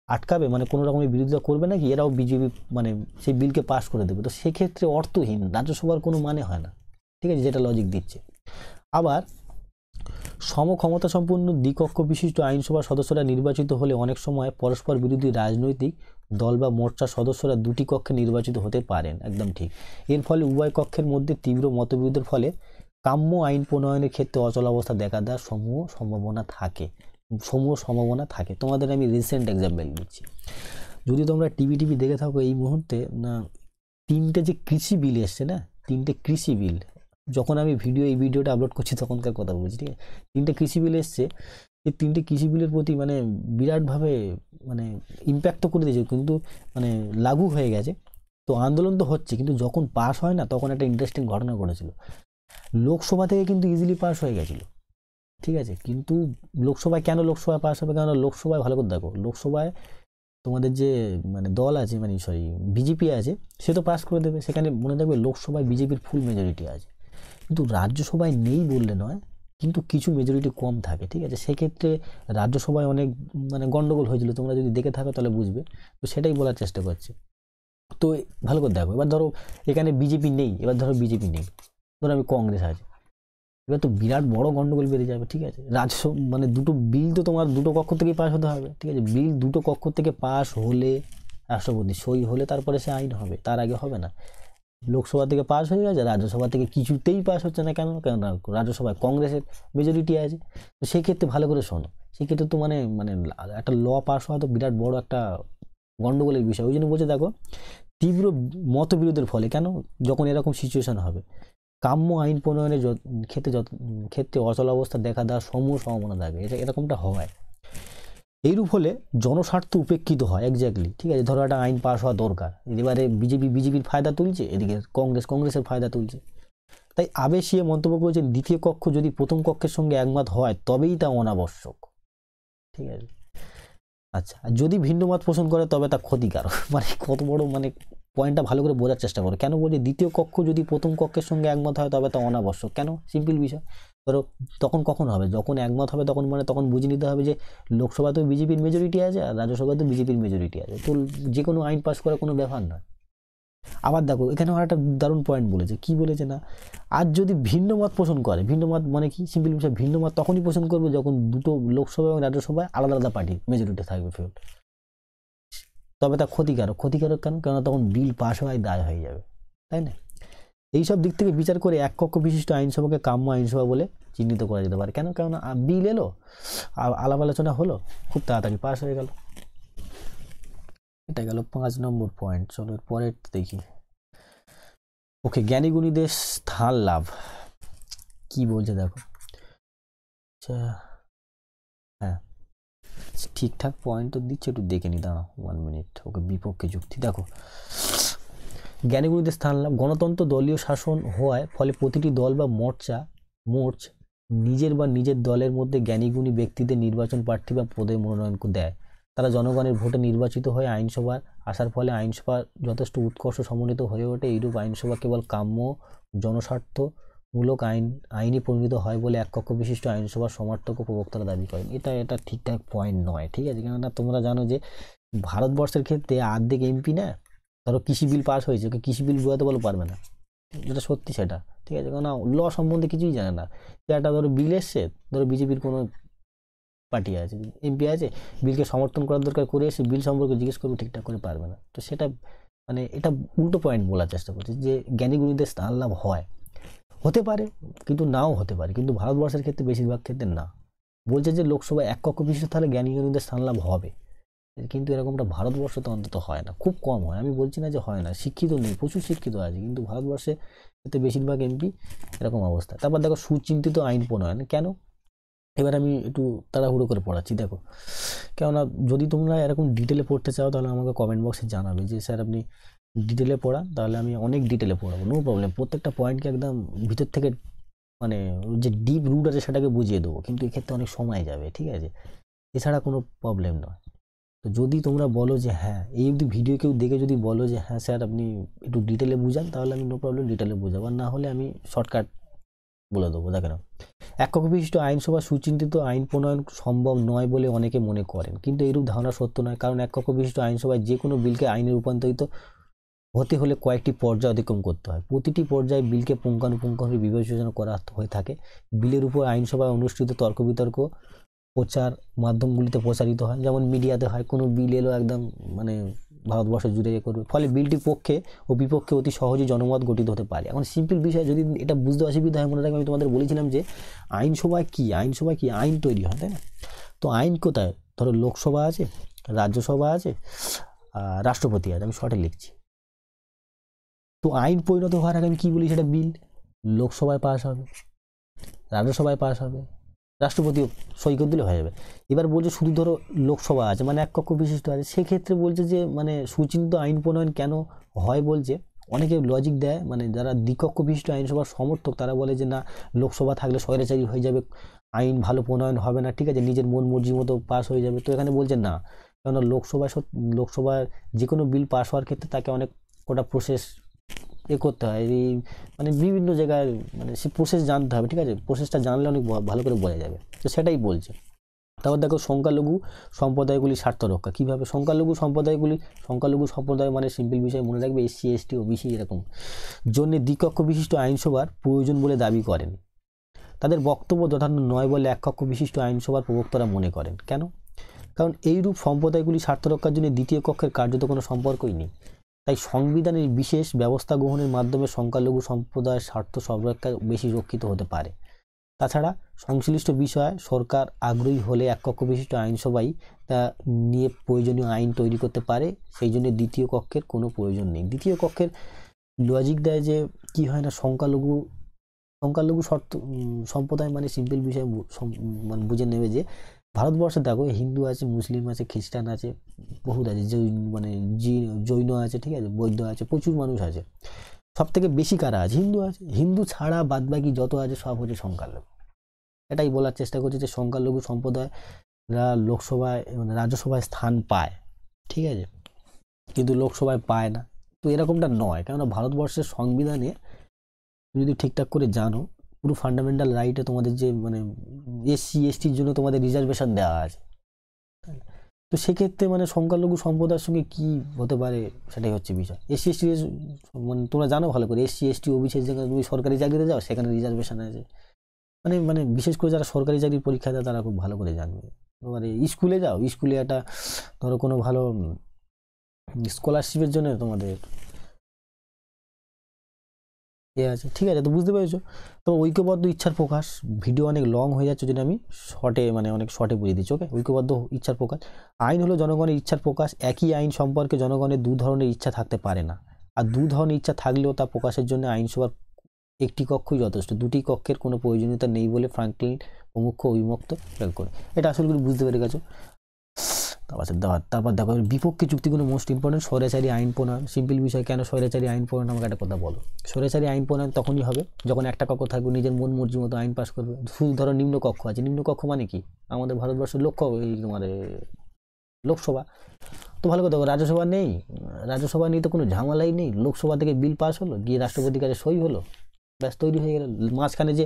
আটকাবে, মানে কোনো রকমের বিরোধিতা করবে নাকি? এরাও বিজেপি মানে সেই বিলকে পাস করে দেবে। তো সেক্ষেত্রে অর্থহীন, রাজ্যসভার কোনো মানে হয় না, ঠিক আছে, যেটা লজিক দিচ্ছে। আবার সমক্ষমতা সম্পন্ন দ্বিকক্ষ বিশিষ্ট আইনসভার সদস্যরা নির্বাচিত হলে অনেক সময় পরস্পর বিরোধী রাজনৈতিক দল বা মোর্চার সদস্যরা দুটি কক্ষে নির্বাচিত হতে পারেন, একদম ঠিক। এর ফলে উভয় কক্ষের মধ্যে তীব্র মতবিরোধের ফলে কাম্য আইন প্রণয়নের ক্ষেত্রে অচলাবস্থা দেখা দেওয়ার সমূহ সম্ভাবনা থাকে। তোমাদের আমি রিসেন্ট এক্সাম্পল দিচ্ছি। যদি তোমরা টিভি দেখে থাকো এই মুহূর্তে, না 3টে যে কৃষি বিল এসছে না, 3টে কৃষি বিল, যখন আমি এই ভিডিওটা আপলোড করছি তখনকার কথা বলছি, ঠিক আছে। 3টে কৃষি বিল এসছে, এই 3টে কৃষি বিলের প্রতি মানে বিরাটভাবে মানে ইম্প্যাক্ট তো করে দিয়েছে, কিন্তু মানে লাগু হয়ে গেছে। তো আন্দোলন তো হচ্ছে, কিন্তু যখন পাস হয় না, তখন একটা ইন্টারেস্টিং ঘটনা ঘটেছিল। লোকসভা থেকে কিন্তু ইজিলি পাস হয়ে গেছিলো, ঠিক আছে। কিন্তু লোকসভায় পাস হবে, কেন? লোকসভায় ভালো করে দেখো, লোকসভায় তোমাদের যে মানে দল আছে, মানে বিজেপি আছে, সে তো পাস করে দেবে। সেখানে মনে রাখবে লোকসভায় বিজেপির ফুল মেজরিটি আছে, কিন্তু রাজ্যসভায় নেই বললে নয়, কিন্তু কিছু মেজরিটি কম থাকে, ঠিক আছে। সেক্ষেত্রে রাজ্যসভায় অনেক মানে গন্ডগোল হয়েছিল, তোমরা যদি দেখে থাকো তাহলে বুঝবে। তো সেটাই বলার চেষ্টা করছি। তো ভালো করে দেখো, এবার ধরো এখানে বিজেপি নেই, ধরো আমি কংগ্রেস আছে, এবার তো বিরাট বড় গন্ডগোল বেড়ে যাবে, ঠিক আছে। মানে দুটো বিল তো তোমার দুটো কক্ষ থেকেই পাস হতে হবে, ঠিক আছে। বিল দুটো কক্ষ থেকে পাস হলে রাষ্ট্রপতি সই হলে তারপরে সে আইন হবে, তার আগে হবে না। লোকসভা থেকে পাস হয়ে গেছে, রাজ্যসভা থেকে কিছুতেই পাস হচ্ছে না। কেন? কেননা রাজ্যসভায় কংগ্রেসের মেজরিটি আছে। তো সেই ক্ষেত্রে ভালো করে শোনো, সেক্ষেত্রে তো মানে মানে একটা ল পাস হওয়া তো বিরাট বড় একটা গন্ডগোলের বিষয়। ওই জন্য বলছে দেখো, তীব্র মতবিরোধের ফলে, কেন যখন এরকম সিচুয়েশন হবে, কাম্য আইন প্রণয়নের ক্ষেত্রে অচলাবস্থা দেখা দেওয়ার সম্ভাবনা থাকে, এরকমটা হয়। এইরূপ হলে জনস্বার্থ উপেক্ষিত হয়। এক্স্যাক্টলি, ঠিক আছে। ধরো একটা আইন পাস হওয়া দরকার, এবারে বিজেপির ফায়দা তুলছে, এদিকে কংগ্রেসের ফায়দা তুলছে। তাই আবেশিয়ে মন্তব্য করেছেন, দ্বিতীয় কক্ষ যদি প্রথম কক্ষের সঙ্গে একমত হয় তবেই তা অনাবশ্যক, ঠিক আছে। আচ্ছা, যদি ভিন্ন মত পোষণ করে তবে তা ক্ষতিকারক। মানে কত বড়, মানে পয়েন্টটা ভালো করে বোঝার চেষ্টা করো। কেন বলছে দ্বিতীয় কক্ষ যদি প্রথম কক্ষের সঙ্গে একমত হয় তবে তা অনাবশ্যক? কেন? সিম্পল বিষয়। ধরো তখন কখন হবে? যখন একমত হবে তখন, মানে তখন বুঝে নিতে হবে যে লোকসভাতেও বিজেপির মেজরিটি আছে আর রাজ্যসভাতেও বিজেপির মেজরিটি আছে, তো যে কোনো আইন পাস করা কোনো ব্যাপার নয়। আবার দেখো এখানে একটা দারুণ পয়েন্ট বলেছে, কি বলেছে না, আর যদি ভিন্ন মত পোষণ করে, ভিন্ন মত মানে কি, সিম্পল বিষয়, ভিন্ন মত তখনই পোষণ করবে যখন দুটো লোকসভা এবং রাজ্যসভায় আলাদা আলাদা পার্টি মেজরিটি থাকবে ফেল, তবে তা ক্ষতিকারক। কেন? কেননা তখন বিল পাস হওয়ায় দায় হয়ে যাবে, তাই না? এইসব দিক থেকে বিচার করে এক কক্ষ বিশিষ্ট আইনসভাকে কাম্য আইনসভা বলে চিহ্নিত করা যেতে পারে। কেননা বিল এলো, আলাপ আলোচনা হলো, খুব তাড়াতাড়ি পাস হয়ে গেল। এটা গেল 5 নম্বর পয়েন্ট। চলো এর পরের দেখি। ওকে, জ্ঞানীগুণীদের স্থান লাভ কি বলছে দেখো। আচ্ছা, হ্যাঁ ঠিকঠাক পয়েন্ট তো দিচ্ছে, একটু দেখে নি, দাঁড়াও 1 মিনিট। ওকে, বিপক্ষে যুক্তি দেখো। জ্ঞানীগুণীদের স্থান লাভ, গণতন্ত্র দলীয় শাসন হওয়ায় ফলে প্রতিটি দল বা মোর্চ নিজের দলের মধ্যে জ্ঞানীগুণী ব্যক্তিদের নির্বাচন প্রার্থী বা পদে মনোনয়ন দেয়। তারা জনগণের ভোটে নির্বাচিত হয়ে আইনসভার আসার ফলে আইনসভা যথেষ্ট উৎকর্ষ সমন্বিত হয়ে ওঠে। এইরূপ আইনসভা কেবল কাম্য জনস্বার্থমূলক আইনে পরিণত হয় বলে এক কক্ষ বিশিষ্ট আইনসভার সমর্থক ও প্রবক্তারা দাবি করেন। এটা ঠিকঠাক পয়েন্ট নয়, ঠিক আছে। কেননা তোমরা জানো যে ভারতবর্ষের ক্ষেত্রে অর্ধেক এমপি না, ধরো কৃষি বিল পাস হয়েছে, ওকে কৃষি বিল বোঝাতে বলো পারবে না, যেটা সত্যি সেটা, ঠিক আছে। কেননা ল সম্বন্ধে কিছুই জানে না। একটা ধরো বিল এসছে, ধরো বিজেপির কোনো পার্টি আছে, এমপি আছে, বিলকে সমর্থন করার দরকার করে এসে বিল সম্পর্কে জিজ্ঞেস করবে, ঠিকঠাক করে পারবে না। তো সেটা মানে এটা উল্টো পয়েন্ট বলার চেষ্টা করছে যে জ্ঞানীগুণীদের স্থান লাভ হতে পারে, কিন্তু নাও হতে পারে, কিন্তু ভারতবর্ষের ক্ষেত্রে বেশিরভাগ ক্ষেত্রে না। বলছে যে লোকসভা এক কক্ষ বিশিষ্ট তাহলে জ্ঞানীগুণীদের স্থান লাভ হবে, কিন্তু এরকমটা ভারতবর্ষ তো অন্তত হয় না, খুব কম হয়। আমি বলছি না যে হয় না, শিক্ষিত নেই, প্রচুর শিক্ষিত আছে, কিন্তু ভারতবর্ষে এতে বেশিরভাগ এমপি এরকম অবস্থা। তারপর দেখো সুচিন্তিত আইন প্রণয়ন, কেন? এবার আমি একটু তাড়াহুড়ো করে পড়াচ্ছি দেখো। কেননা যদি তোমরা এরকম ডিটেলে পড়তে চাও তাহলে আমাকে কমেন্ট বক্সে জানাবে যে স্যার আপনি ডিটেলে পড়ান, তাহলে আমি অনেক ডিটেলে পড়াবো, নো প্রবলেম। প্রত্যেকটা পয়েন্টকে একদম ভিতর থেকে, মানে যে ডিপ রুট আছে সেটাকে বুঝিয়ে দেবো, কিন্তু এক্ষেত্রে অনেক সময় যাবে, ঠিক আছে। এছাড়া কোনো প্রবলেম নয়। তো যদি তোমরা বলো যে হ্যাঁ, এই অবধি ভিডিও কেউ দেখে যদি বলো যে হ্যাঁ স্যার আপনি একটু ডিটেলে বুঝান, তাহলে আমি নো প্রবলেম ডিটেলে বুঝাবো, আর না হলে আমি শর্টকাট বলে দেবো। দেখে নাও, এক কক্ষ বিশিষ্ট আইনসভা সুচিন্তিত আইন প্রণয়ন সম্ভব নয় বলে অনেকে মনে করেন, কিন্তু এইরূপ ধারণা সত্য নয়। কারণ এক কক্ষ বিশিষ্ট আইনসভায় যে কোনো বিলকে আইনে রূপান্তরিত হতে হলে কয়েকটি পর্যায় অতিক্রম করতে হয়। প্রতিটি পর্যায়ে বিলকে পুঙ্খানুপুঙ্খভাবে বিবেচনা করা হয়ে থাকে। বিলের উপর আইনসভায় অনুষ্ঠিত তর্ক বিতর্ক প্রচার মাধ্যমগুলিতে প্রচারিত হয়, যেমন মিডিয়াতে হয়। কোনো বিল এলো একদম মানে ভারতবর্ষ জুড়ে করবে, ফলে বিলটির পক্ষে ও বিপক্ষে অতি সহজেই জনমত গঠিত হতে পারে। এখন সিম্পল বিষয়, যদি এটা বুঝতে অসুবিধা হয় মনে রাখবে, আমি তোমাদের বলেছিলাম যে আইনসভায় কি আইন তৈরি হয়, তাই না? তো আইন কোথায়? ধরো লোকসভা আছে, রাজ্যসভা আছে, রাষ্ট্রপতি আছে, আমি শর্টে লিখছি। তো আইন পরিণত হওয়ার আগে আমি কী বলি, সেটা বিল লোকসভায় পাস হবে, রাজ্যসভায় পাস হবে, রাষ্ট্রপতিও সই করে দিলে হয়ে যাবে। এবার বলছে শুধু ধরো লোকসভা আছে, মানে এক কক্ষ বিশিষ্ট আছে, সেক্ষেত্রে বলছে যে মানে সুচিন্তিত আইন প্রণয়ন কেন হয়, বলছে অনেকে লজিক দেয়, মানে যারা দ্বিকক্ষ বিশিষ্ট আইনসভার সমর্থক তারা বলে যে না, লোকসভা থাকলে স্বৈরাচারী হয়ে যাবে, আইন ভালো প্রণয়ন হবে না, ঠিক আছে, নিজের মন মর্জি মতো পাস হয়ে যাবে। তো এখানে বলছে না, কেননা লোকসভার যে কোনো বিল পাস হওয়ার ক্ষেত্রে তাকে অনেক কটা প্রসেস করতে হয়, এই মানে বিভিন্ন জায়গায়, মানে সে প্রসেস জানতে হবে, ঠিক আছে, প্রসেসটা জানলে অনেক ভালো করে বোঝা যাবে। তো সেটাই বলছে। তারপর দেখো সংখ্যালঘু সম্প্রদায়গুলির স্বার্থ রক্ষা কীভাবে। সংখ্যালঘু সম্প্রদায় মানে সিম্পল বিষয় মনে রাখবে, SC ST OBC এরকম জন্য দ্বিকক্ষ বিশিষ্ট আইনসভার প্রয়োজন বলে দাবি করেন। তাদের বক্তব্য যথার্থ নয় বলে এক কক্ষ বিশিষ্ট আইনসভার প্রবক্তারা মনে করেন। কেন? কারণ এইরূপ সম্প্রদায়গুলি স্বার্থ রক্ষার জন্য দ্বিতীয় কক্ষের কার্যত কোনো সম্পর্কই নেই। তাই সংবিধানের বিশেষ ব্যবস্থা গ্রহণের মাধ্যমে সংখ্যালঘু সম্প্রদায়ের স্বার্থ সর্বাপেক্ষা বেশি রক্ষিত হতে পারে। তাছাড়া সংশ্লিষ্ট বিষয়ে সরকার আগ্রহী হলে এক কক্ষ বিশিষ্ট আইনসভাই তা নিয়ে প্রয়োজনীয় আইন তৈরি করতে পারে। সেই জন্য দ্বিতীয় কক্ষের কোনো প্রয়োজন নেই। দ্বিতীয় কক্ষের লজিক দেয় যে কি হয় না, সংখ্যালঘু সম্প্রদায় মানে সিম্পল বিষয় মানে বুঝে নেবে যে ভারতবর্ষে দেখো হিন্দু আছে, মুসলিম আছে, খ্রিস্টান আছে, বহুত আছে, মানে জৈন আছে, ঠিক আছে, বৌদ্ধ আছে, প্রচুর মানুষ আছে। সব থেকে বেশি কারা আছে? হিন্দু আছে। হিন্দু ছাড়া বাদবাকি যত আছে সব হচ্ছে সংখ্যালঘু। এটাই বলার চেষ্টা করছে যে সংখ্যালঘু সম্প্রদায়রা লোকসভায় মানে রাজ্যসভায় স্থান পায়, ঠিক আছে, কিন্তু লোকসভায় পায় না। তো এরকমটা নয়, কেননা ভারতবর্ষের সংবিধানে যদি ঠিকঠাক করে জানো, পুরো ফান্ডামেন্টাল রাইটে তোমাদের যে মানে এসসি এসটির জন্য তোমাদের রিজার্ভেশন দেওয়া আছে। তো সেক্ষেত্রে মানে সংখ্যালঘু সম্প্রদায়ের সঙ্গে কি হতে পারে, সেটাই হচ্ছে বিষয়। এসসি এসটি মানে তোমরা জানো ভালো করে, এসসি এসটি ওবিসি যেখানে তুমি সরকারি চাকরিতে যাও সেখানে রিজার্ভেশন আছে। মানে মানে বিশেষ করে যারা সরকারি চাকরির পরীক্ষা দেয় তারা খুব ভালো করে জানবে। মানে স্কুলে যাও, স্কুলে একটা ধরো কোনো ভালো স্কলারশিপের জন্য তোমাদের আছে, ঠিক আছে, তো বুঝতে পেরেছো। তো ঐক্যবদ্ধ ইচ্ছার প্রকাশ, ভিডিও অনেক লং হয়ে যাচ্ছে যদি আমি শর্টে মানে অনেক শর্টে বুঝিয়ে দিচ্ছি। ওকে, ঐক্যবদ্ধ ইচ্ছার প্রকাশ। আইন হলো জনগণের ইচ্ছার প্রকাশ। একই আইন সম্পর্কে জনগণের দু ধরনের ইচ্ছা থাকতে পারে না, আর দু ধরনের ইচ্ছা থাকলেও তা প্রকাশের জন্য আইনসভার একটি কক্ষই যথেষ্ট। দুটি কক্ষের কোনো প্রয়োজনীয়তা নেই বলে ফ্রাঙ্কলিন প্রমুখ অভিমত প্রয়োগ করে। এটা আসলে করে বুঝতে পেরে গেছো। তারপর দেখো বিপক্ষে চুক্তিগুলো মোস্ট ইম্পর্টেন্ট। স্বৈরাচারী আইন প্রণয়ন, সিম্পল বিষয়। কেন স্বৈরাচারী আইন প্রণয়ন, আমাকে একটা কথা বলো। স্বৈরাচারী আইন প্রণয়ন তখনই হবে যখন একটা কক্ষ থাকবে নিজের মন মর্জি মতো আইন পাস করবে। শুধু ধরো নিম্ন কক্ষ আছে, নিম্ন কক্ষ মানে কি, আমাদের ভারতবর্ষের তোমার লোকসভা। তো ভালো কথা, রাজ্যসভা নেই, রাজ্যসভা নিয়ে তো কোনো ঝামেলাই নেই। লোকসভা থেকে বিল পাস হলো, গিয়ে রাষ্ট্রপতির কাছে সই হলো, ব্যাস তৈরি হয়ে গেল। মাঝখানে যে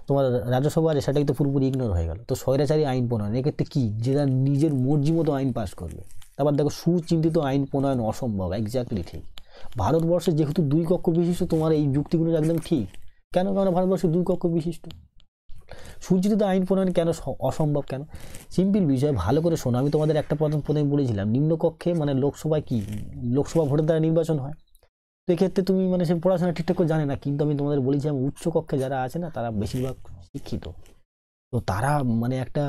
তোমার রাজ্যসভা আছে সেটাই তো পুরোপুরি ইগনোর হয়ে গেল। তো স্বৈরাচারী আইন প্রণয়ন এক্ষেত্রে কি, যেটা নিজের মর্জি মতো আইন পাস করবে। তারপর দেখো সুচিন্তিত আইন প্রণয়ন অসম্ভব, এক্স্যাক্টলি ঠিক। ভারতবর্ষে যেহেতু দুই কক্ষ বিশিষ্ট, তোমার এই যুক্তিগুলো একদম ঠিক। কেন, কেন ভারতবর্ষে দুই কক্ষ বিশিষ্ট, সুচিন্তিত আইন প্রণয়ন কেন অসম্ভব, কেন? সিম্পল বিষয়, ভালো করে শোনো। আমি তোমাদের একটা প্রথমে বলেছিলাম নিম্নকক্ষে মানে লোকসভায় কি, লোকসভা ভোটের দ্বারা নির্বাচন হয়। তো এক্ষেত্রে তুমি মানে সে পড়াশোনা ঠিকঠাক করে জানে না, কিন্তু আমি তোমাদের বলেছিলাম উচ্চকক্ষে যারা আছে না তারা বেশিরভাগ শিক্ষিত। তো তারা মানে একটা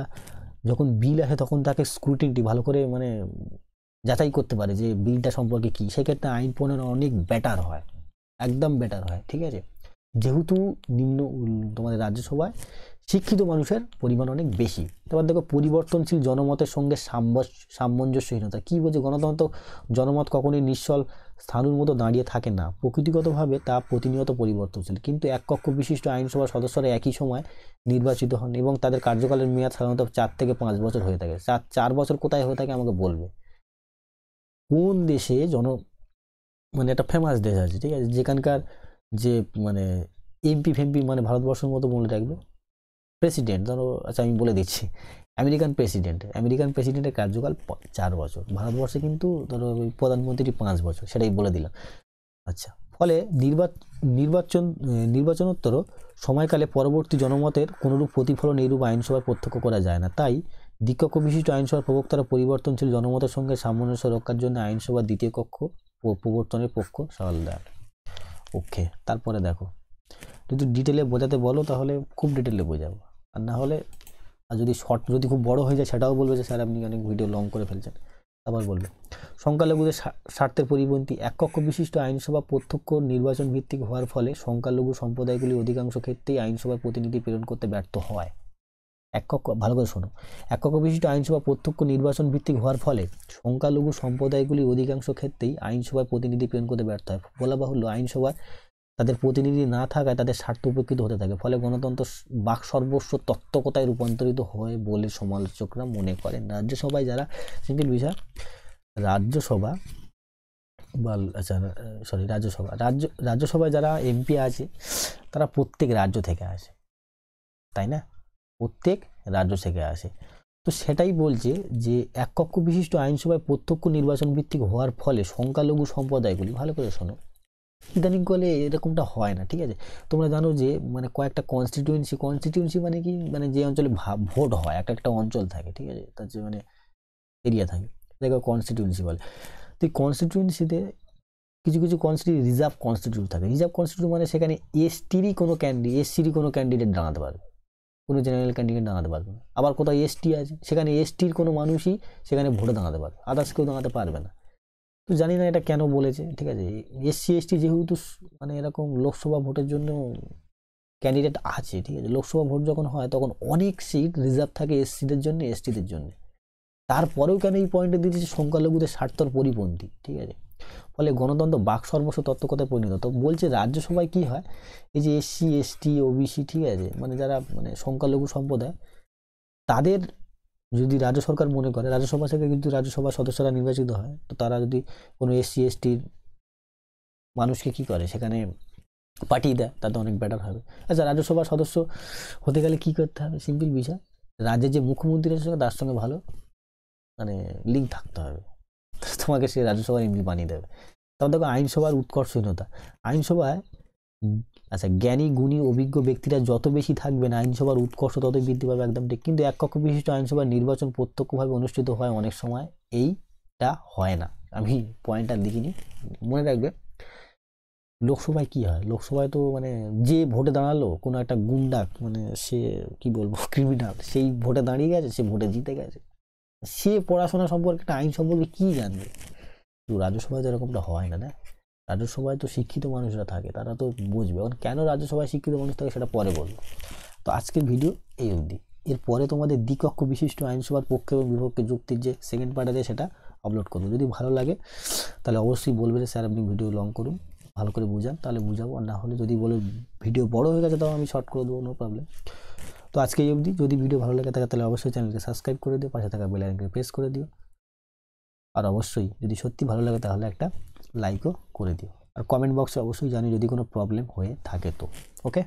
যখন বিল আসে তখন তাকে স্ক্রুটিনিটি ভালো করে মানে যাচাই করতে পারে যে বিলটা সম্পর্কে কি। সেক্ষেত্রে আইন প্রণয়ন অনেক বেটার হয়, একদম বেটার হয়, ঠিক আছে। যেহেতু তোমাদের রাজ্যসভায় শিক্ষিত মানুষের পরিমাণ অনেক বেশি। তারপর দেখো পরিবর্তনশীল জনমতের সঙ্গে সামঞ্জস্যহীনতা। কী বলছে, গণতন্ত্র জনমত কখনোই নিশ্চল স্থানুর মতো দাঁড়িয়ে থাকে না, প্রকৃতিগতভাবে তা প্রতিনিয়ত পরিবর্তনশীল। কিন্তু এক কক্ষ বিশিষ্ট আইনসভার সদস্যরা একই সময় নির্বাচিত হন এবং তাদের কার্যকালের মেয়াদ সাধারণত 4 থেকে 5 বছর হয়ে থাকে। 4 বছর কোথায় হয়ে থাকে আমাকে বলবে। কোন দেশে মানে একটা ফেমাস দেশ আছে, ঠিক আছে, যেখানকার যে মানে এমপি ফেমপি মানে ভারতবর্ষের মতো মনে রাখবে প্রেসিডেন্ট, ধরো আচ্ছা আমি বলে দিচ্ছি, আমেরিকান প্রেসিডেন্টের কার্যকাল 4 বছর। ভারতবর্ষে কিন্তু ধরো ওই প্রধানমন্ত্রী 5 বছর, সেটাই বলে দিলাম। আচ্ছা, ফলে নির্বাচনোত্তর সময়কালে পরবর্তী জনমতের কোনোরূপ প্রতিফলন এইরূপ আইনসভায় প্রত্যক্ষ করা যায় না। তাই দ্বিকক্ষ বিশিষ্ট আইনসভার প্রবক্তারা পরিবর্তনশীল জনমতের সঙ্গে সামঞ্জস্য রক্ষার জন্য আইনসভার দ্বিতীয় কক্ষ প্রবর্তনের পক্ষ সওয়াল দেয়। ওকে, তারপরে দেখো যদি ডিটেলে বোঝাতে বলো তাহলে খুব ডিটেলে বোঝাবো, আর না হলে আর যদি খুব বড় হয়ে যায় সেটাও বলবে যে স্যার আপনি অনেক ভিডিও লং করে ফেলছেন। আবার বলবে সংখ্যালঘুদের স্বার্থের পরিপন্থী। এক কক্ষ বিশিষ্ট আইনসভা প্রত্যক্ষ নির্বাচন ভিত্তিক হওয়ার ফলে সংখ্যালঘু সম্প্রদায়গুলি অধিকাংশ ক্ষেত্রেই আইনসভার প্রতিনিধি প্রেরণ করতে ব্যর্থ হয়। ভালো করে শোনো, এক কক্ষ বিশিষ্ট আইনসভা প্রত্যক্ষ নির্বাচন ভিত্তিক হওয়ার ফলে সংখ্যালঘু সম্প্রদায়গুলি অধিকাংশ ক্ষেত্রেই আইনসভায় প্রতিনিধি প্রেরণ করতে ব্যর্থ হয়। বলা বাহুল্য, আইনসভায় তাদের প্রতিনিধি না থাকায় তাদের স্বার্থ উপেক্ষিত হতে থাকে, ফলে গণতন্ত্র বাক সর্বস্ব তত্ত্বকতায় রূপান্তরিত হয় বলে সমালোচকরা মনে করেন। রাজ্যসভায় যারা সিম্পল বিষয়, রাজ্যসভা বা রাজ্যসভায় যারা এমপি আছে তারা প্রত্যেক রাজ্য থেকে আসে, তাই না, প্রত্যেক রাজ্য থেকে আসে। তো সেটাই বলছে যে এক কক্ষ বিশিষ্ট আইনসভায় প্রত্যক্ষ নির্বাচন ভিত্তিক হওয়ার ফলে সংখ্যালঘু সম্প্রদায়গুলি, ভালো করে শোনো, ইদানিং কালে এরকমটা হয় না, ঠিক আছে। তোমরা জানো যে মানে কয়েকটা কনস্টিটিউয়েন্সি মানে কি, মানে যে অঞ্চলে ভোট হয়, একটা অঞ্চল থাকে, ঠিক আছে, তার যে মানে এরিয়া থাকে, এটাকে কনস্টিটিউয়েন্সি বলে। তো এই কনস্টিটিউয়েন্সিতে কিছু কিছু কনস্টিটিউট রিজার্ভ কনস্টিটিউট থাকে। রিজার্ভ কনস্টিটিউট মানে সেখানে এসসিরই কোনো ক্যান্ডিডেট দাঁড়াতে পারবে, কোনো জেনারেল ক্যান্ডিডেট দাঁড়াতে পারবে না। আবার কোথাও এসটি আছে, সেখানে এসটির কোনো মানুষই সেখানে ভোটে দাঁড়াতে পারবে, আদার্স কেউ দাঁড়াতে পারবে না। তো জানি না এটা কেন বলেছে, ঠিক আছে। এসসি এসটি যেহেতু মানে এরকম লোকসভা ভোটের জন্য ক্যান্ডিডেট আছে, ঠিক আছে, লোকসভা ভোট যখন হয় তখন অনেক সিট রিজার্ভ থাকে এসসিদের জন্য, এসটিদের জন্য। তারপরেও কেন এই পয়েন্টে দিয়েছে সংখ্যালঘুদের স্বার্থর পরিপন্থী, ঠিক আছে। ফলে গণতন্ত্র বাক সর্বস্ব তত্ত্বকথায় পরিণত। তো বলছে রাজ্যসভায় কি হয়, এই যে এসসি এসটি ওবিসি, ঠিক আছে, মানে যারা মানে সংখ্যালঘু সম্প্রদায়, তাদের যদি রাজ্য সরকার মনে করে, রাজ্যসভা থেকে কিন্তু রাজ্যসভার সদস্যরা নির্বাচিত হয়, তো তারা যদি কোনো এসসি এসটির মানুষকে কি করে সেখানে পাঠিয়ে দেয়, তাতে অনেক বেটার হবে। আচ্ছা, রাজ্যসভার সদস্য হতে গেলে কি করতে হবে? সিম্পল বিষয়, রাজ্যের যে মুখ্যমন্ত্রী আছে তার সঙ্গে ভালো মানে লিঙ্ক থাকতে হবে, তোমাকে সে রাজ্যসভার এমপি বানিয়ে দেবে। তারপর দেখো আইনসভার উৎকর্ষহীনতা। আইনসভায় আচ্ছা, জ্ঞানী গুণী অভিজ্ঞ ব্যক্তিরা যত বেশি থাকবেন আইনসভার উৎকর্ষ ততই বৃদ্ধি পাবে, একদম ঠিক। কিন্তু এক কক্ষ বিশিষ্ট আইনসভার নির্বাচন প্রত্যক্ষভাবে অনুষ্ঠিত হয় অনেক সময়, এইটা হয় না। আমি পয়েন্টটা লিখিনি, মনে রাখবে। লোকসভায় কি হয়, লোকসভায় তো মানে যে ভোটে দাঁড়ালো কোনো একটা গুন্ডা, মানে সে কি বলবো ক্রিমিনাল, সেই ভোটে দাঁড়িয়ে গেছে, সে ভোটে জিতে গেছে, সে পড়াশোনা সম্পর্কে একটা আইন সম্পর্কে কি জানবে। তো রাজ্যসভায় তো এরকমটা হয় না, না। রাজ্যসভায় তো শিক্ষিত মানুষরা থাকে, তারা তো বুঝবে। এখন কেন রাজ্যসভায় শিক্ষিত মানুষ থাকে সেটা পরে বলবো। তো আজকের ভিডিও এই অবধি। এরপরে তোমাদের দ্বিকক্ষ বিশিষ্ট আইনসভার পক্ষে এবং বিপক্ষে যুক্তির যে সেকেন্ড পার্ট আছে সেটা আপলোড করবো। যদি ভালো লাগে তাহলে অবশ্যই বলবে যে স্যার আপনি ভিডিও লং করুন, ভালো করে বুঝান, তাহলে বুঝাবো। আর না হলে যদি বলে ভিডিও বড় হয়ে গেছে তাও আমি শর্ট করে দেবো, নো প্রবলেম। তো আজকে এই অবধি। যদি ভিডিও ভালো লাগে থাকে তাহলে অবশ্যই চ্যানেলকে সাবস্ক্রাইব করে দিও, পাশে থাকা বেল আইকনকে প্রেস করে দিও। আর অবশ্যই যদি সত্যি ভালো লাগে তাহলে একটা লাইকও করে দিও। আর কমেন্ট বক্সে অবশ্যই জানিও যদি কোনো প্রবলেম হয়ে থাকে তো। ওকে।